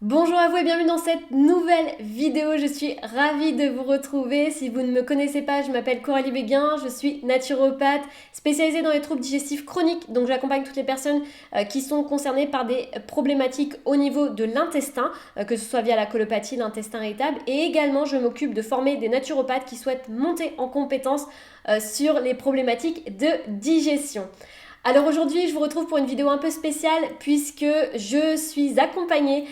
Bonjour à vous et bienvenue dans cette nouvelle vidéo. Je suis ravie de vous retrouver. Si vous ne me connaissez pas, je m'appelle Coralie Béguin, je suis naturopathe spécialisée dans les troubles digestifs chroniques. Donc j'accompagne toutes les personnes qui sont concernées par des problématiques au niveau de l'intestin, que ce soit via la colopathie, l'intestin irritable. Et également, je m'occupe de former des naturopathes qui souhaitent monter en compétences sur les problématiques de digestion. Alors aujourd'hui, je vous retrouve pour une vidéo un peu spéciale puisque je suis accompagnée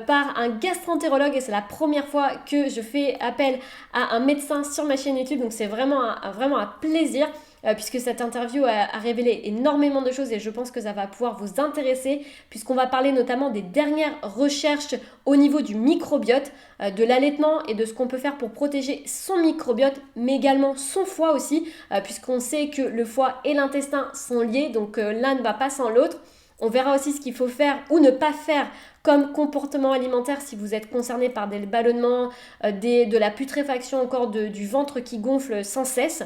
par un gastroentérologue et c'est la première fois que je fais appel à un médecin sur ma chaîne YouTube. Donc c'est vraiment un plaisir puisque cette interview a révélé énormément de choses et je pense que ça va pouvoir vous intéresser puisqu'on va parler notamment des dernières recherches au niveau du microbiote, de l'allaitement et de ce qu'on peut faire pour protéger son microbiote, mais également son foie aussi, puisqu'on sait que le foie et l'intestin sont liés, donc l'un ne va pas sans l'autre. On verra aussi ce qu'il faut faire ou ne pas faire comme comportement alimentaire si vous êtes concerné par des ballonnements, de la putréfaction, encore du ventre qui gonfle sans cesse.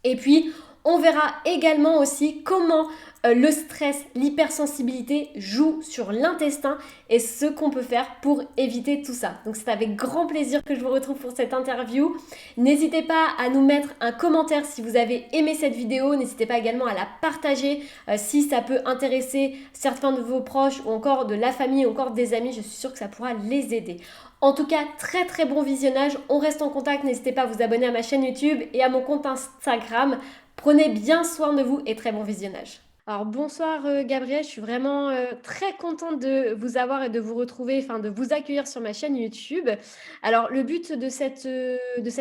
Et puis, on verra également aussi comment le stress, l'hypersensibilité joue sur l'intestin et ce qu'on peut faire pour éviter tout ça. Donc c'est avec grand plaisir que je vous retrouve pour cette interview. N'hésitez pas à nous mettre un commentaire si vous avez aimé cette vidéo. N'hésitez pas également à la partager si ça peut intéresser certains de vos proches ou encore de la famille ou encore des amis. Je suis sûre que ça pourra les aider. En tout cas, très très bon visionnage. On reste en contact. N'hésitez pas à vous abonner à ma chaîne YouTube et à mon compte Instagram. Prenez bien soin de vous et très bon visionnage. Alors bonsoir Gabriel, je suis vraiment très contente de vous avoir et de vous retrouver, enfin de vous accueillir sur ma chaîne YouTube. Alors le but de cette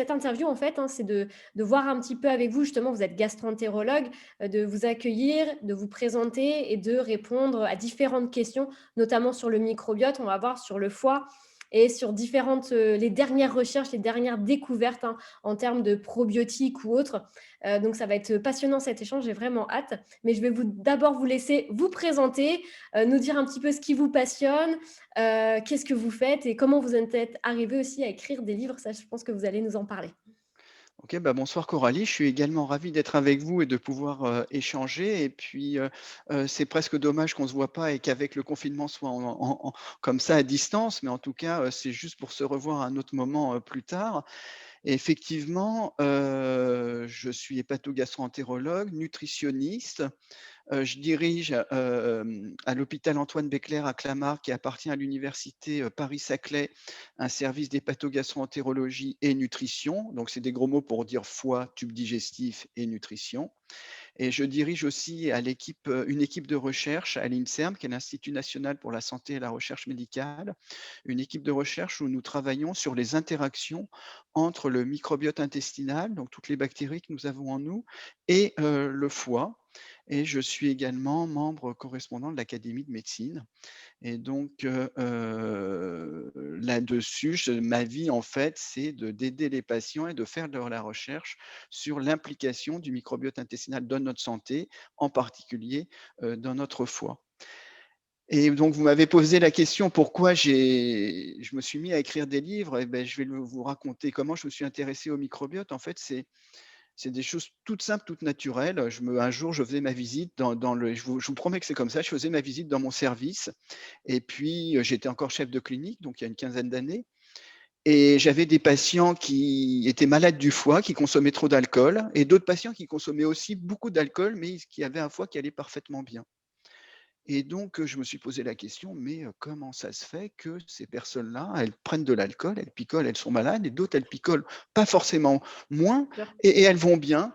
interview en fait, hein, c'est de voir un petit peu avec vous, justement vous êtes gastro-entérologue, de vous accueillir, de vous présenter et de répondre à différentes questions, notamment sur le microbiote, on va voir sur le foie et sur les dernières recherches, les dernières découvertes hein, en termes de probiotiques ou autres. Donc ça va être passionnant cet échange, j'ai vraiment hâte. Mais je vais d'abord vous laisser vous présenter, nous dire un petit peu ce qui vous passionne, qu'est-ce que vous faites et comment vous êtes arrivé aussi à écrire des livres. Ça, je pense que vous allez nous en parler. OK, bah, bonsoir Coralie. Je suis également ravi d'être avec vous et de pouvoir, échanger et puis, c'est presque dommage qu'on ne se voit pas et qu'avec le confinement soit en comme ça à distance, mais en tout cas, c'est juste pour se revoir à un autre moment, plus tard. Et effectivement, je suis hépatogastro-entérologue, nutritionniste. Je dirige, à l'hôpital Antoine Beccler à Clamart, qui appartient à l'université, Paris-Saclay, un service d'hépatogastro-entérologie et nutrition. Donc c'est des gros mots pour dire foie, tube digestif et nutrition. Et je dirige aussi une équipe de recherche à l'INSERM, qui est l'Institut national pour la santé et la recherche médicale. Une équipe de recherche où nous travaillons sur les interactions entre le microbiote intestinal, donc toutes les bactéries que nous avons en nous, et le foie. Et je suis également membre correspondant de l'Académie de médecine. Et donc, là-dessus, ma vie, en fait, c'est d'aider les patients et de faire de la recherche sur l'implication du microbiote intestinal dans notre santé, en particulier, dans notre foie. Et donc vous m'avez posé la question pourquoi je me suis mis à écrire des livres et beh, je vais vous raconter comment je me suis intéressé au microbiote. En fait, c'est des choses toutes simples, toutes naturelles. Un jour, je faisais ma visite dans le je vous promets que c'est comme ça, je faisais ma visite dans mon service et puis, j'étais encore chef de clinique, donc il y a une quinzaine d'années et j'avais des patients qui étaient malades du foie, qui consommaient trop d'alcool et d'autres patients qui consommaient aussi beaucoup d'alcool, mais qui avaient un foie qui allait parfaitement bien. Et donc, je me suis posé la question: «Mais, comment ça se fait que ces personnes-là, elles prennent de l'alcool, elles picolent, elles sont malades et d'autres, elles picolent pas forcément moins Sûr. et elles vont bien?»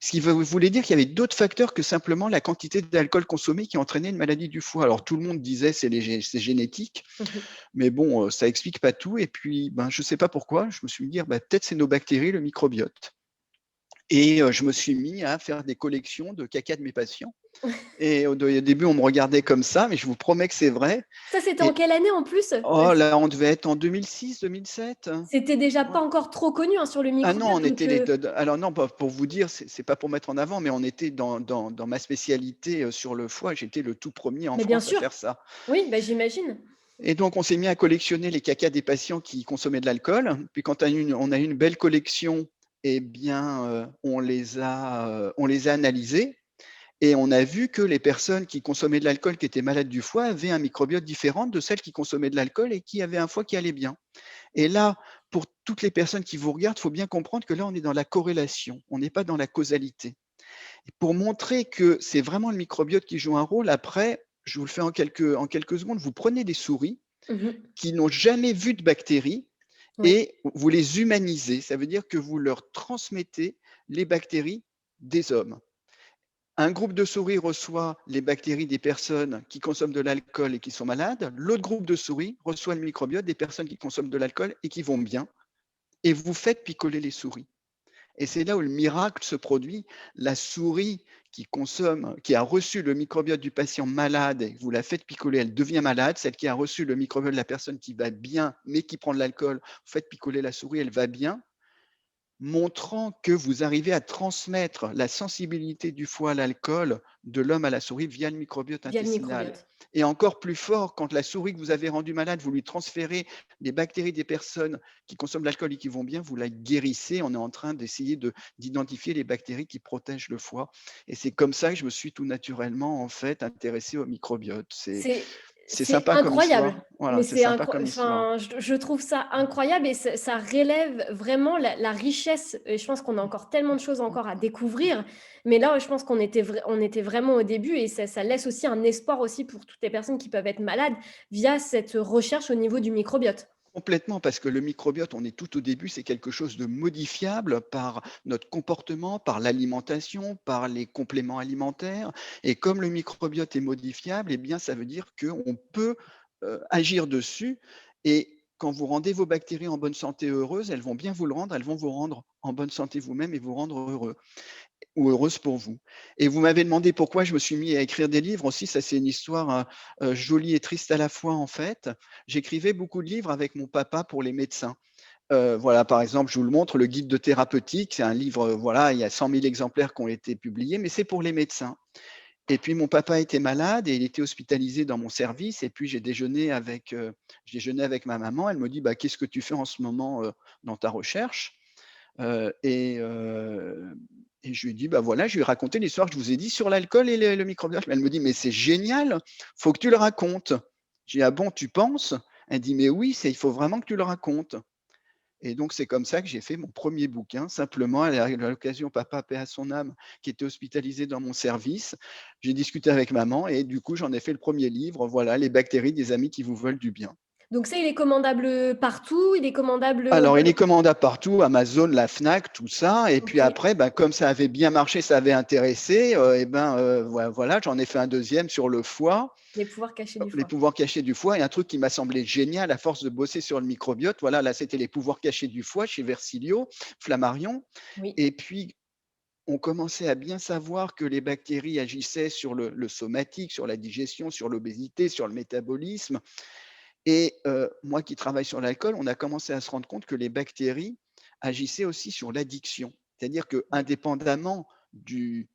Ce qui voulait dire qu'il y avait d'autres facteurs que simplement la quantité d'alcool consommé qui entraînait une maladie du foie. Alors tout le monde disait: «C'est génétique», mais bon, ça explique pas tout et puis, ben, je sais pas pourquoi, je me suis dit: «Bah, peut-être c'est nos bactéries, le microbiote» et je me suis mis à faire des collections de caca de mes patients et au début, on me regardait comme ça, mais je vous promets que c'est vrai. Ça, c'était en Et quelle année en plus? oh là, on devait être en 2006-2007. C'était déjà Ouais. pas encore trop connu hein, sur le Ah non, microbiote, on donc était les alors non, pas pour vous dire, c'est pas pour mettre en avant, mais on était dans ma spécialité, sur le foie, j'étais le tout premier en mais bien France à sûr. faire ça. Oui, bah, j'imagine. Et donc on s'est mis à collectionner les cacas des patients qui consommaient de l'alcool. Puis quand on a eu une belle collection, eh bien, on les a analysés Et on a vu que les personnes qui consommaient de l'alcool, qui étaient malades du foie, avaient un microbiote différent de celles qui consommaient de l'alcool et qui avaient un foie qui allait bien. Et là, pour toutes les personnes qui vous regardent, il faut bien comprendre que là, on est dans la corrélation, on n'est pas dans la causalité. Et pour montrer que c'est vraiment le microbiote qui joue un rôle, après, je vous le fais en quelques secondes, vous prenez des souris Mmh. qui n'ont jamais vu de bactéries Ouais. et vous les humanisez. Ça veut dire que vous leur transmettez les bactéries des hommes. Un groupe de souris reçoit les bactéries des personnes qui consomment de l'alcool et qui sont malades. L'autre groupe de souris reçoit le microbiote des personnes qui consomment de l'alcool et qui vont bien. Et vous faites picoler les souris. Et c'est là où le miracle se produit. La souris qui consomme, qui a reçu le microbiote du patient malade, et vous la faites picoler, elle devient malade. Celle qui a reçu le microbiote de la personne qui va bien, mais qui prend de l'alcool, vous faites picoler la souris, elle va bien, montrant que vous arrivez à transmettre la sensibilité du foie à l'alcool de l'homme à la souris via le microbiote Via le intestinal. microbiote. Et encore plus fort, quand la souris que vous avez rendue malade, vous lui transférez les bactéries des personnes qui consomment de l'alcool et qui vont bien, vous la guérissez. On est en train d'essayer d'identifier les bactéries qui protègent le foie. Et c'est comme ça que je me suis tout naturellement, en fait, intéressé au microbiote. C'est C'est c'est sympa comme incroyable, histoire. mais Voilà, c'est c'est sympa incro comme histoire. enfin, je trouve ça incroyable et ça relève vraiment la richesse et je pense qu'on a encore tellement de choses encore à découvrir, mais là, je pense on était vraiment au début et ça laisse aussi un espoir aussi pour toutes les personnes qui peuvent être malades via cette recherche au niveau du microbiote. Complètement, parce que le microbiote, on est tout au début, c'est quelque chose de modifiable par notre comportement, par l'alimentation, par les compléments alimentaires. Et comme le microbiote est modifiable, eh bien, ça veut dire qu'on peut agir dessus. Et quand vous rendez vos bactéries en bonne santé heureuses, elles vont bien vous le rendre, elles vont vous rendre en bonne santé vous-même et vous rendre heureux ou heureuse pour vous. Et vous m'avez demandé pourquoi je me suis mis à écrire des livres aussi. Ça, c'est une histoire jolie et triste à la fois, en fait. J'écrivais beaucoup de livres avec mon papa pour les médecins. Voilà, par exemple, je vous le montre, le guide de thérapeutique, c'est un livre, voilà, il y a 100 000 exemplaires qui ont été publiés, mais c'est pour les médecins. Et puis mon papa était malade et il était hospitalisé dans mon service. Et puis j'ai déjeuné avec ma maman. Elle me dit, bah, qu'est-ce que tu fais en ce moment dans ta recherche? Et je lui ai dit: «Bah, voilà», je lui ai raconté l'histoire que je vous ai dit sur l'alcool et le microbiote. Elle me dit: «Mais c'est génial, faut que tu le racontes». J'ai dit: «Ah bon, tu penses?» Elle dit: «Mais oui, il faut vraiment que tu le racontes». Et donc c'est comme ça que j'ai fait mon premier bouquin, simplement à l'occasion, papa, paix à son âme, qui était hospitalisé dans mon service. J'ai discuté avec maman et du coup, j'en ai fait le premier livre, voilà: «Les bactéries des amis qui vous veulent du bien». Donc ça, il est commandable, partout? Il est commandable, on Alors, peut il est le commandable partout, Amazon, la Fnac, tout ça. Et puis OK, après, bah, comme ça avait bien marché, ça avait intéressé, et ben, voilà, j'en ai fait un deuxième sur le foie, les pouvoirs cachés du les foie. pouvoirs cachés du foie et un truc qui m'a semblé génial à force de bosser sur le microbiote. Voilà, là, c'était les pouvoirs cachés du foie chez Versilio, Flammarion. Oui. Et puis, on commençait à bien savoir que les bactéries agissaient sur le somatique, sur la digestion, sur l'obésité, sur le métabolisme. Et moi qui travaille sur l'alcool, on a commencé à se rendre compte que les bactéries agissaient aussi sur l'addiction. C'est-à-dire Ouais. qu'indépendamment de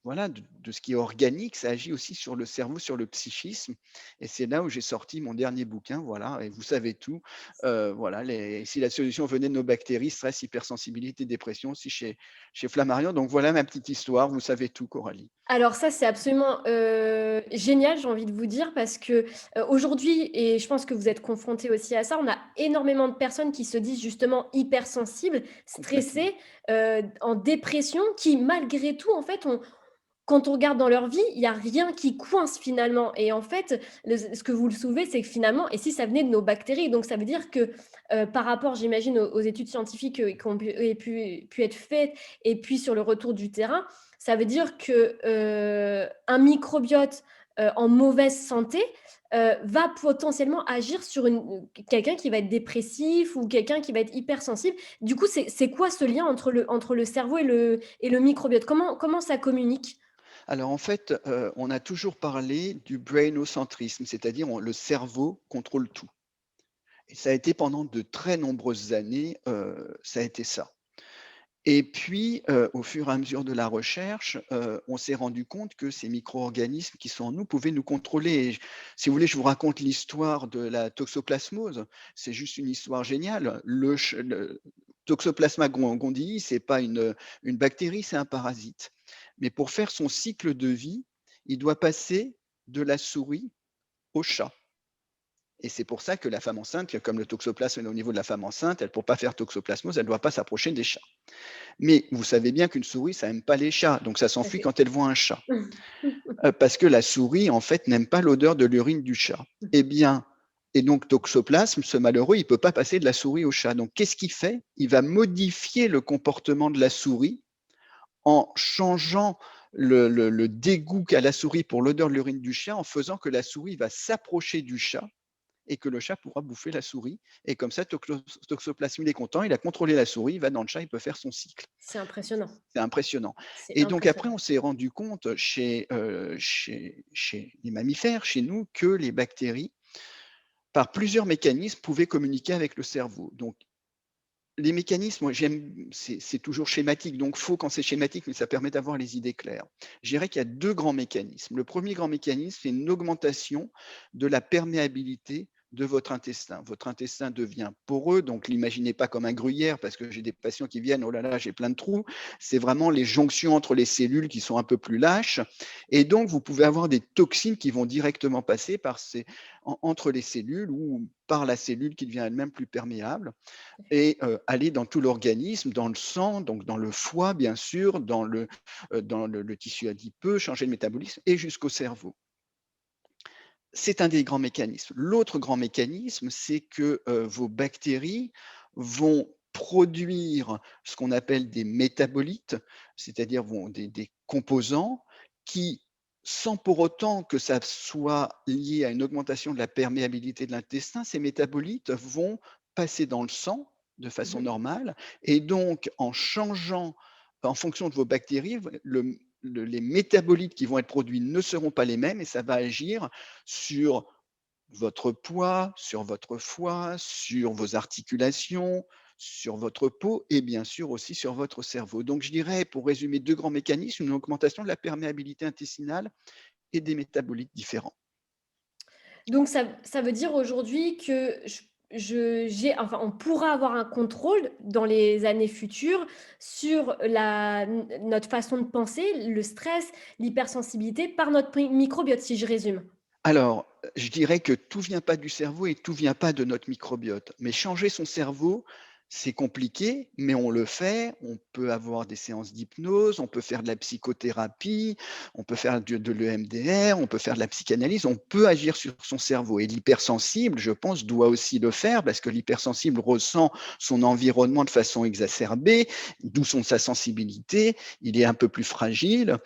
voilà, de ce qui est organique, ça agit aussi sur le cerveau, sur le psychisme. Et c'est là où j'ai sorti mon dernier bouquin, voilà, et vous savez tout. Voilà, si la solution venait de nos bactéries, stress, hypersensibilité, dépression, aussi chez Flammarion. Donc voilà ma petite histoire, vous savez tout, Coralie. Alors ça, c'est absolument, génial, j'ai envie de vous dire parce que, aujourd'hui et je pense que vous êtes confrontés aussi à ça, on a énormément de personnes qui se disent justement hypersensibles, Complètement. stressées, en dépression, qui malgré tout, en fait, quand on regarde dans leur vie, il y a rien qui coince finalement et en fait, ce que vous le soulevez, c'est que finalement et si ça venait de nos bactéries? Donc ça veut dire que, par rapport, j'imagine, aux études scientifiques, qui ont pu être faites et puis sur le retour du terrain, ça veut dire que, un microbiote, en mauvaise santé, va potentiellement agir sur quelqu'un qui va être dépressif ou quelqu'un qui va être hypersensible. Du coup, c'est quoi ce lien entre le cerveau et le microbiote? Comment ça communique? Alors en fait, on a toujours parlé du brainocentrisme, c'est-à-dire le cerveau contrôle tout. Et ça a été pendant de très nombreuses années, ça a été ça. Et puis, au fur et à mesure de la recherche, on s'est rendu compte que ces micro-organismes qui sont en nous pouvaient nous contrôler. Si vous voulez, je vous raconte l'histoire de la toxoplasmose. C'est juste une histoire géniale. Le Toxoplasma gondii, c'est pas une bactérie, c'est un parasite. Mais pour faire son cycle de vie, il doit passer de la souris au chat. Et c'est pour ça que la femme enceinte, comme le toxoplasme est au niveau de la femme enceinte, elle pour pas faire toxoplasmose, elle ne doit pas s'approcher des chats. Mais vous savez bien qu'une souris, ça aime pas les chats, donc ça Tout à s'enfuit fait. quand elle voit un chat. Parce que la souris, en fait, n'aime pas l'odeur de l'urine du chat. Eh bien, et donc toxoplasme, ce malheureux, il peut pas passer de la souris au chat. Donc qu'est-ce qu'il fait? Il va modifier le comportement de la souris en changeant le dégoût qu'a la souris pour l'odeur de l'urine du chat, en faisant que la souris va s'approcher du chat et que le chat pourra bouffer la souris. Et comme ça, toxoplasme, il est content, il a contrôlé la souris, il va dans le chat, il peut faire son cycle. C'est impressionnant, C'est impressionnant. c'est Et donc après, impressionnant. on s'est rendu compte chez les mammifères, chez nous, que les bactéries, par plusieurs mécanismes, pouvaient communiquer avec le cerveau. Donc les mécanismes, moi j'aime, c'est toujours schématique, donc faux quand c'est schématique, mais ça permet d'avoir les idées claires. Je dirais qu'il y a 2 grands mécanismes. Le premier grand mécanisme, c'est une augmentation de la perméabilité de votre intestin. Votre intestin devient poreux, donc l'imaginez pas comme un gruyère parce que j'ai des patients qui viennent: «Oh là là, j'ai plein de trous». C'est vraiment les jonctions entre les cellules qui sont un peu plus lâches et donc vous pouvez avoir des toxines qui vont directement passer par ces entre les cellules ou par la cellule qui devient elle-même plus perméable et aller dans tout l'organisme, dans le sang, donc dans le foie bien sûr, dans le tissu adipeux, changer le métabolisme et jusqu'au cerveau. C'est un des grands mécanismes. L'autre grand mécanisme, c'est que, vos bactéries vont produire ce qu'on appelle des métabolites, c'est-à-dire vont des composants qui, sans pour autant que ça soit lié à une augmentation de la perméabilité de l'intestin, ces métabolites vont passer dans le sang de façon Mmh. normale et donc en changeant en fonction de vos bactéries, les métabolites qui vont être produits ne seront pas les mêmes et ça va agir sur votre poids, sur votre foie, sur vos articulations, sur votre peau et bien sûr aussi sur votre cerveau. Donc je dirais, pour résumer 2 grands mécanismes, une augmentation de la perméabilité intestinale et des métabolites différents. Donc ça veut dire aujourd'hui que j'ai enfin, on pourra avoir un contrôle dans les années futures sur notre façon de penser, le stress, l'hypersensibilité par notre microbiote, si je résume? Alors, je dirais que tout vient pas du cerveau et tout vient pas de notre microbiote. Mais changer son cerveau, c'est compliqué, mais on le fait. On peut avoir des séances d'hypnose, on peut faire de la psychothérapie, on peut faire de l'EMDR, on peut faire de la psychanalyse, on peut agir sur son cerveau. Et l'hypersensible, je pense, doit aussi le faire parce que l'hypersensible ressent son environnement de façon exacerbée, d'où sa sensibilité. Il est un peu plus fragile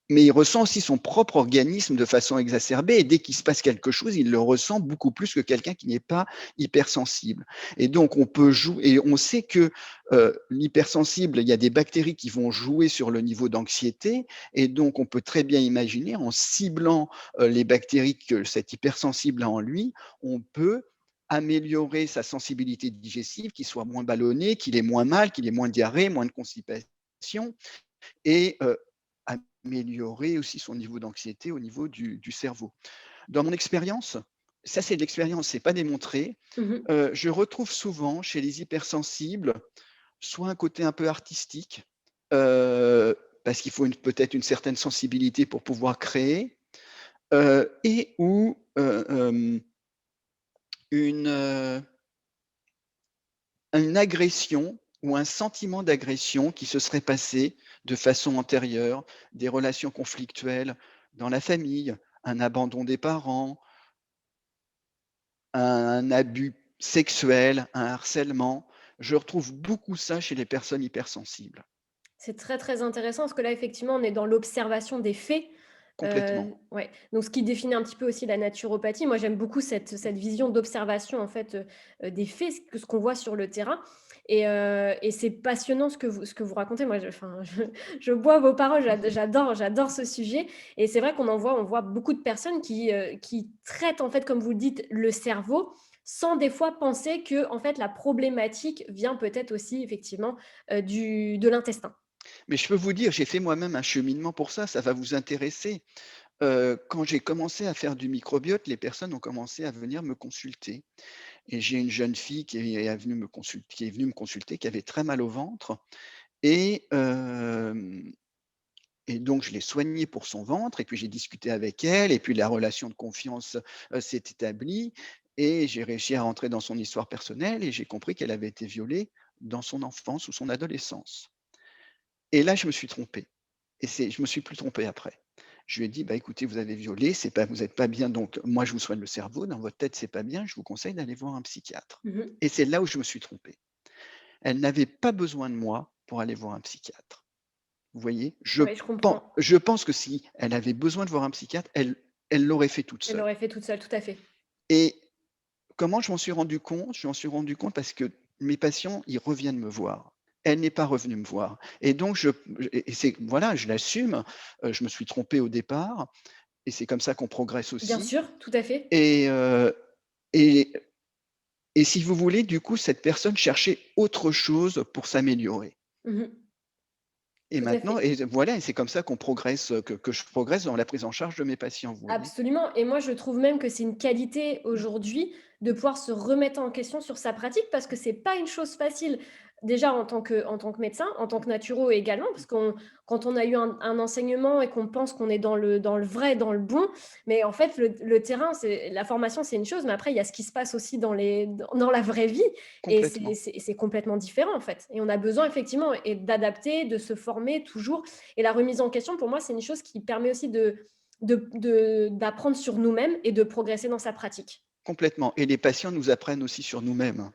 mais il ressent aussi son propre organisme de façon exacerbée et dès qu'il se passe quelque chose, il le ressent beaucoup plus que quelqu'un qui n'est pas hypersensible. Et donc on peut jouer et on sait que, l'hypersensible, il y a des bactéries qui vont jouer sur le niveau d'anxiété et donc on peut très bien imaginer en ciblant, les bactéries que cet hypersensible a en lui, on peut améliorer sa sensibilité digestive, qu'il soit moins ballonné, qu'il ait moins mal, qu'il ait moins de diarrhée, moins de constipation et améliorer aussi son niveau d'anxiété au niveau du cerveau. Dans mon expérience, ça c'est de l'expérience, c'est pas démontré, Mmh. je retrouve souvent chez les hypersensibles, soit un côté un peu artistique, parce qu'il faut peut-être une certaine sensibilité pour pouvoir créer, et ou, une, une agression ou un sentiment d'agression qui se serait passé de façon antérieure, des relations conflictuelles dans la famille, un abandon des parents, un abus sexuel, un harcèlement. Je retrouve beaucoup ça chez les personnes hypersensibles, C'est très, très intéressant parce que là, effectivement, on est dans l'observation des faits. complètement. Ouais, donc ce qui définit un petit peu aussi la naturopathie. Moi, j'aime beaucoup cette vision d'observation, en fait, des faits, ce qu'on voit sur le terrain et c'est passionnant ce que vous racontez. Moi, enfin, je bois vos paroles, j'adore ce sujet et c'est vrai on voit beaucoup de personnes qui traitent, en fait, comme vous le dites, le cerveau sans des fois penser que en fait, la problématique vient peut-être aussi effectivement, de l'intestin. Mais je peux vous dire, j'ai fait moi-même un cheminement pour ça va vous intéresser. Quand j'ai commencé à faire du microbiote, les personnes ont commencé à venir me consulter et j'ai une jeune fille qui est venue me consulter, qui avait très mal au ventre et Et donc je l'ai soignée pour son ventre et puis j'ai discuté avec elle et puis la relation de confiance, s'est établie et j'ai réussi à rentrer dans son histoire personnelle et j'ai compris qu'elle avait été violée dans son enfance ou son adolescence. Et là, je me suis trompé et je me suis plus trompé après. Je lui ai dit: «Bah, écoutez, vous avez violé, c'est pas vous êtes pas bien, donc moi je vous soigne le cerveau, dans votre tête c'est pas bien, je vous conseille d'aller voir un psychiatre». Mmh. Et c'est là où je me suis trompé. Elle n'avait pas besoin de moi pour aller voir un psychiatre. Vous voyez? Ouais, je comprends. Je pense que si elle avait besoin de voir un psychiatre, elle l'aurait fait toute Elle seule. l'aurait fait toute seule, tout à fait. Et comment je m'en suis rendu compte? Je m'en suis rendu compte parce que mes patients, ils reviennent me voir. Elle n'est pas revenue me voir et donc et c'est voilà, je l'assume, je me suis trompé au départ et c'est comme ça qu'on progresse Bien aussi sûr, tout à fait. et et et si vous voulez, du coup, cette personne cherchait autre chose pour s'améliorer. Mmh. Et Tout à maintenant fait. et voilà et c'est comme ça qu'on progresse, que je progresse dans la prise en charge de mes patients, vous voyez? Absolument, et moi je trouve même que c'est une qualité aujourd'hui de pouvoir se remettre en question sur sa pratique parce que c'est pas une chose facile. Déjà en tant que médecin, en tant que naturo également, parce qu'on quand on a eu un enseignement et qu'on pense qu'on est dans le vrai, dans le bon, mais en fait le terrain, c'est la formation, c'est une chose, mais après il y a ce qui se passe aussi dans la vraie vie, et c'est Complètement, c'est c'est complètement différent en fait, et on a besoin effectivement et d'adapter, de se former toujours, et la remise en question pour moi, c'est une chose qui permet aussi d'apprendre sur nous-mêmes et de progresser dans sa pratique. complètement et les patients nous apprennent aussi sur nous-mêmes.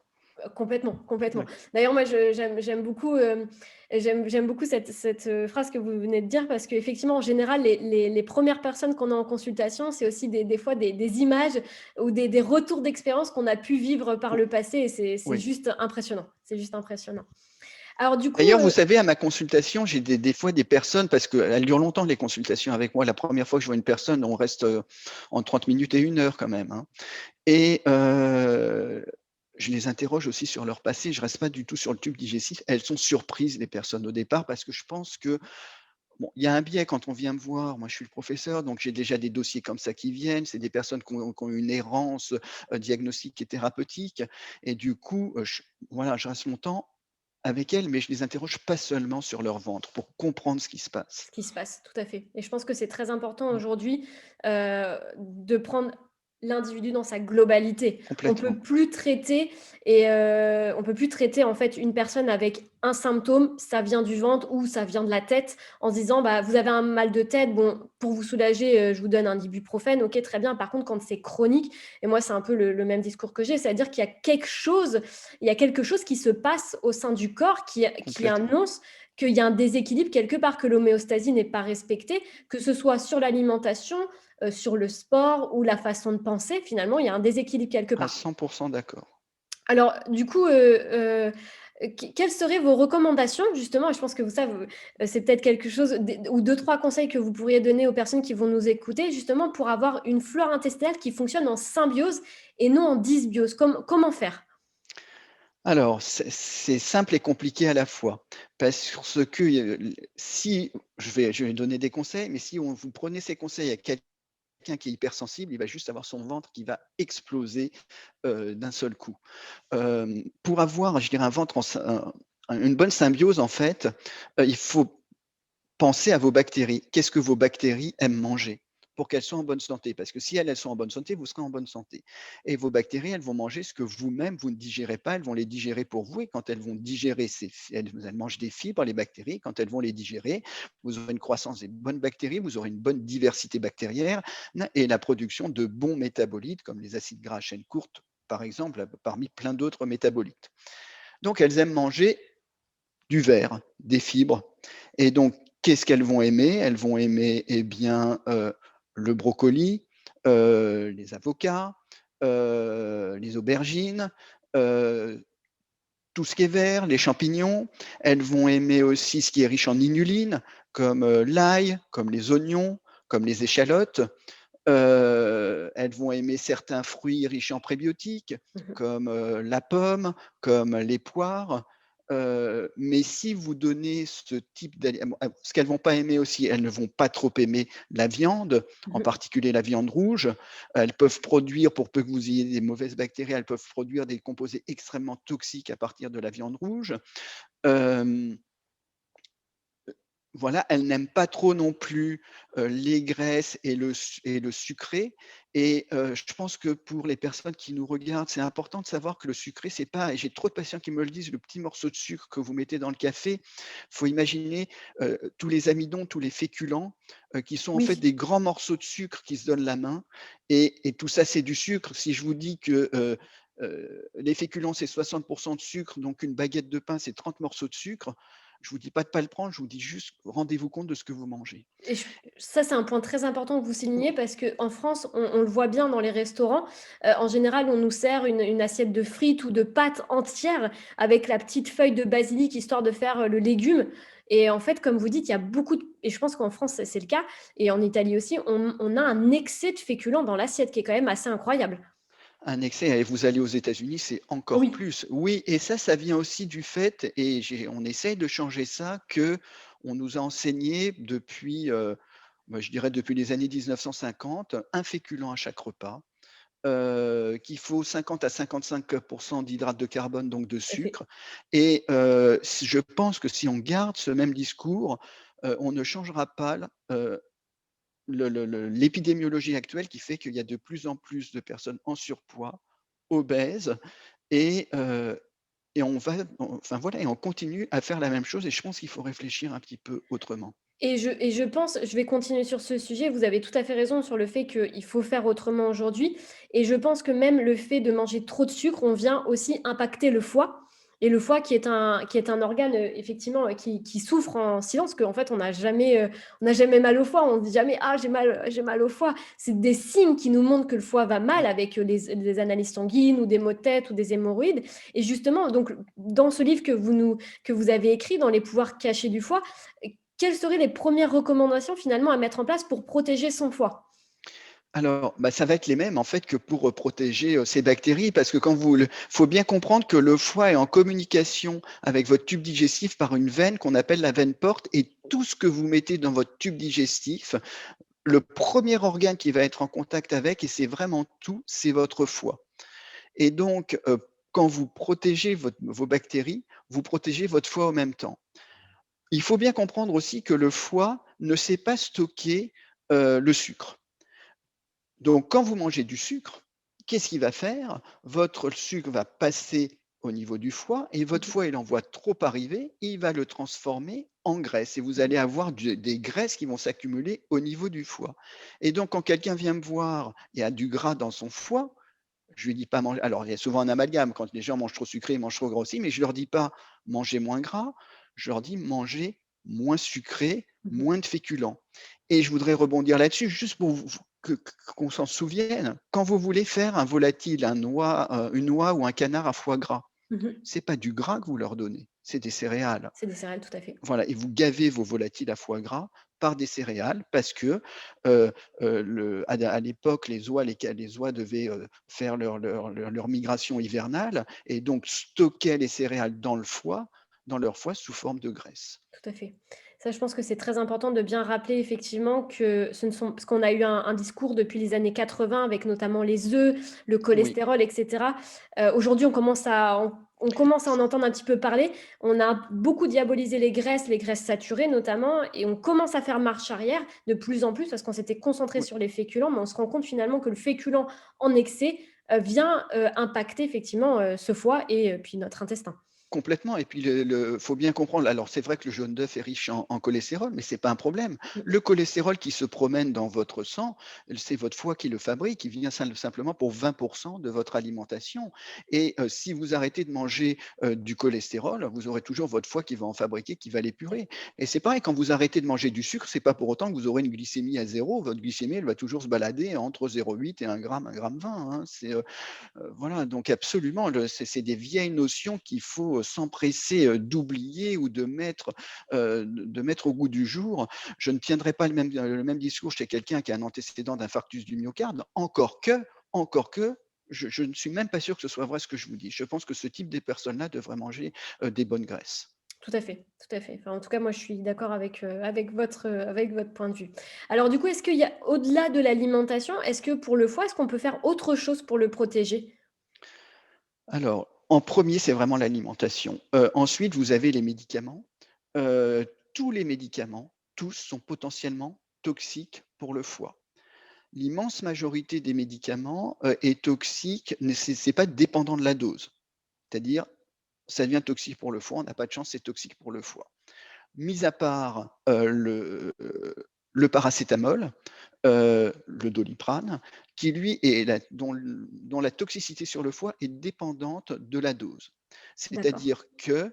Complètement, complètement. Ouais. D'ailleurs, moi, j'aime beaucoup, j'aime beaucoup cette phrase que vous venez de dire parce qu'effectivement, en général, les 1 personnes qu'on a en consultation, c'est aussi des fois des images ou des retours d'expérience qu'on a pu vivre par O le passé, et c'est oui. juste impressionnant. C'est juste impressionnant. Alors du coup, D'ailleurs, vous savez, à ma consultation, j'ai des fois des personnes parce qu'elles durent longtemps les consultations avec moi. La première fois que je vois une personne, on reste, entre 30 minutes et 1 heure quand même, hein et je les interroge aussi sur leur passé. Je reste pas du tout sur le tube digestif. Elles sont surprises, les personnes, au départ, parce que je pense que bon, il y a un biais quand on vient me voir. Moi, je suis le professeur, donc j'ai déjà des dossiers comme ça qui viennent. C'est des personnes qui ont une errance, diagnostique et thérapeutique et du coup, voilà, je reste longtemps avec elles, mais je les interroge pas seulement sur leur ventre pour comprendre ce qui se ce passe. qui se passe, tout à fait, et je pense que c'est très important Mmh, aujourd'hui, de prendre l'individu dans sa globalité. On complètement. peut plus traiter on peut plus traiter, en fait, une personne avec un symptôme, ça vient du ventre ou ça vient de la tête, en se disant: «Bah, vous avez un mal de tête, bon, pour vous soulager, je vous donne un ibuprofène, OK, très bien». Par contre, quand c'est chronique, et moi, c'est un peu le même discours que j'ai, c'est-à-dire qu'il y a quelque chose qui se passe au sein du corps qui Complètement. annonce qu'il y a un déséquilibre quelque part, que l'homéostasie n'est pas respectée, que ce soit sur l'alimentation, sur le sport ou la façon de penser, finalement, il y a un déséquilibre quelque À part. 100 d'accord. Alors du coup, quelles seraient vos recommandations justement? Et je pense que vous ça, c'est peut-être quelque chose ou deux trois conseils que vous pourriez donner aux personnes qui vont nous écouter, justement pour avoir une flore intestinale qui fonctionne en symbiose et non en dysbiose. Comment faire? Alors, c'est simple et compliqué à la fois, parce que, si je vais donner des conseils, mais si vous prenez ces conseils à quelqu'un qui est hypersensible, il va juste avoir son ventre qui va exploser, d'un seul coup. Pour avoir, je dirais, un ventre en sym une bonne symbiose, en fait, il faut pensez à vos bactéries. Qu'est-ce que vos bactéries aiment manger? Pour qu'elles soient en bonne santé. Parce que si elles sont en bonne santé, vous serez en bonne santé. Et vos bactéries, elles vont manger ce que vous-même, vous ne digérez pas, elles vont les digérer pour vous. Et quand elles vont digérer elles mangent des fibres, les bactéries. Quand elles vont les digérer, vous aurez une croissance des bonnes bactéries, vous aurez une bonne diversité bactérienne et la production de bons métabolites, comme les acides gras à chaîne courte, par exemple, parmi plein d'autres métabolites. Donc, elles aiment manger du verre, des fibres. Et donc, qu'est-ce qu'elles vont aimer? Elles vont aimer, eh bien, le brocoli, les avocats, les aubergines, heu, tout ce qui est vert, les champignons. Elles vont aimer aussi ce qui est riche en inulines, comme, l'ail, comme les oignons, comme les échalotes. Elles vont aimer certains fruits riches en prébiotiques, Mmh. comme, la pomme, comme les poires. Mais si vous donnez ce type ce qu'elles vont pas aimer aussi, elles ne vont pas trop aimer la viande, en Mmh. particulier la viande rouge. Elles peuvent produire, pour peu que vous ayez des mauvaises bactéries, elles peuvent produire des composés extrêmement toxiques à partir de la viande rouge. Hem Voilà, elle n'aime pas trop non plus, les graisses et le sucré et je pense que pour les personnes qui nous regardent, c'est important de savoir que le sucré, c'est pas et j'ai trop de patients qui me le disent, le petit morceau de sucre que vous mettez dans le café. Faut imaginer, tous les amidons, tous les féculents, qui sont en fait Oui. des grands morceaux de sucre qui se donnent la main et tout ça, c'est du sucre. Si je vous dis que, les féculents, c'est 60 de sucre, donc une baguette de pain, c'est 30 morceaux de sucre. Je vous dis pas de pas le prendre, je vous dis juste rendez-vous compte de ce que vous mangez. Et ça, c'est un point très important que vous Ou soulignez parce qu'en France, on le voit bien dans les restaurants. En général, on nous sert une assiette de frites ou de pâtes entières avec la petite feuille de basilic histoire de faire le légume. Et en fait, comme vous dites, il y a beaucoup de... Et je pense qu'en France, c'est le cas. Et en Italie aussi, on a un excès de féculents dans l'assiette qui est quand même assez incroyable. un excès et vous allez aux États-Unis, c'est encore Oui, plus. Oui et ça vient aussi du fait et on essaye de changer ça, que on nous a enseigné depuis, bah, je dirais depuis les années 1950, un féculent à chaque repas, qu'il faut 50 à 55 d'hydrates de carbone, donc de tout à fait. sucre et si je pense que si on garde ce même discours, on ne changera pas l'épidémiologie actuelle qui fait qu'il y a de plus en plus de personnes en surpoids, obèses et heu et enfin voilà et on continue à faire la même chose et je pense qu'il faut réfléchir un petit peu autrement. Et je pense, je vais continuer sur ce sujet, vous avez tout à fait raison sur le fait qu'il faut faire autrement aujourd'hui et je pense que même le fait de manger trop de sucre, on vient aussi impacter le foie et le foie qui est un organe, effectivement, qui souffre en silence, qu'en fait on n'a jamais mal au foie, on ne dit jamais: «Ah j'ai mal au foie». C'est des signes qui nous montrent que le foie va mal avec, les analyses sanguines ou des maux de tête ou des hémorroïdes et justement donc dans ce livre que vous avez écrit, dans les pouvoirs cachés du foie, quelles seraient les premières recommandations finalement à mettre en place pour protéger son foie? Alors, bah, ça va être les mêmes en fait que pour, protéger, ces bactéries parce que quand vous le faut bien comprendre que le foie est en communication avec votre tube digestif par une veine qu'on appelle la veine porte et tout ce que vous mettez dans votre tube digestif, le premier organe qui va être en contact avec et c'est vraiment tout, c'est votre foie. Et donc, quand vous protégez vos bactéries, vous protégez votre foie en même temps. Il faut bien comprendre aussi que le foie ne sait pas stocker, le sucre. Donc quand vous mangez du sucre, qu'est-ce qu'il va faire? Votre sucre va passer au niveau du foie et votre Mmh. foie, il en voit trop arriver, il va le transformer en graisse et vous allez avoir des graisses qui vont s'accumuler au niveau du foie. Et donc quand quelqu'un vient me voir et a du gras dans son foie, je lui dis pas manger alors il y a souvent un amalgame, quand les gens mangent trop sucré, ils mangent trop gras aussi, mais je leur dis pas: «Mangez moins gras», je leur dis: «Mangez moins sucré, Mmh. moins de féculents» et je voudrais rebondir là-dessus juste pour vous qu'on s'en souvienne. Quand vous voulez faire un volatile, une noix ou un canard à foie gras, Mmh. c'est pas du gras que vous leur donnez, c'est des céréales. C'est des céréales, tout à fait. Voilà et vous gavez vos volatiles à foie gras par des céréales parce que, heu à l'époque, les oies devaient, faire leur migration hivernale et donc stockaient les céréales dans leur foie sous forme de graisse. Tout à fait. Ça, je pense que c'est très important de bien rappeler effectivement que ce ne sont parce qu'on a eu un discours depuis les années 80 avec notamment les œufs, le Oui, cholestérol et cetera. Aujourd'hui, on commence à en entendre un petit peu parler. On a beaucoup diabolisé les graisses saturées notamment et on commence à faire marche arrière de plus en plus parce qu'on s'était concentré oui. sur les féculents, mais on se rend compte finalement que le féculent en excès, vient, impacter effectivement, ce foie et puis notre intestin. Complètement et puis le faut bien comprendre alors c'est vrai que le jaune d'œuf est riche en cholestérol, mais c'est pas un problème. Mmh. Le cholestérol qui se promène dans votre sang, c'est votre foie qui le fabrique, il vient simplement pour 20 de votre alimentation et si vous arrêtez de manger, du cholestérol, vous aurez toujours votre foie qui va en fabriquer, qui va l'épurer et c'est pareil quand vous arrêtez de manger du sucre, c'est pas pour autant que vous aurez une glycémie à zéro. Votre glycémie, elle va toujours se balader entre 0,8 et 1 gramme 20, hein. Voilà, donc absolument, c'est des vieilles notions qu'il faut, s'empresser, d'oublier ou de mettre au goût du jour. Je ne tiendrai pas le même discours chez quelqu'un qui a un antécédent d'infarctus du myocarde, encore que, je ne suis même pas sûr que ce soit vrai ce que je vous dis. Je pense que ce type de personnes-là devraient manger, des bonnes graisses. Tout à fait, tout à fait. Enfin, en tout cas, moi, je suis d'accord avec votre point de vue. Alors du coup, est-ce qu'il y a au-delà de l'alimentation, est-ce que pour le foie, est-ce qu'on peut faire autre chose pour le protéger? Alors, en premier, c'est vraiment l'alimentation. Ensuite, vous avez les médicaments. tous les médicaments, tous sont potentiellement toxiques pour le foie. L'immense majorité des médicaments, est toxique, mais c'est pas dépendant de la dose. C'est-à-dire, ça devient toxique pour le foie, on n'a pas de chance, c'est toxique pour le foie. Mis à part, le paracétamol, le Doliprane, qui lui est la dont la toxicité sur le foie est dépendante de la dose. D'accord. C'est-à-dire que,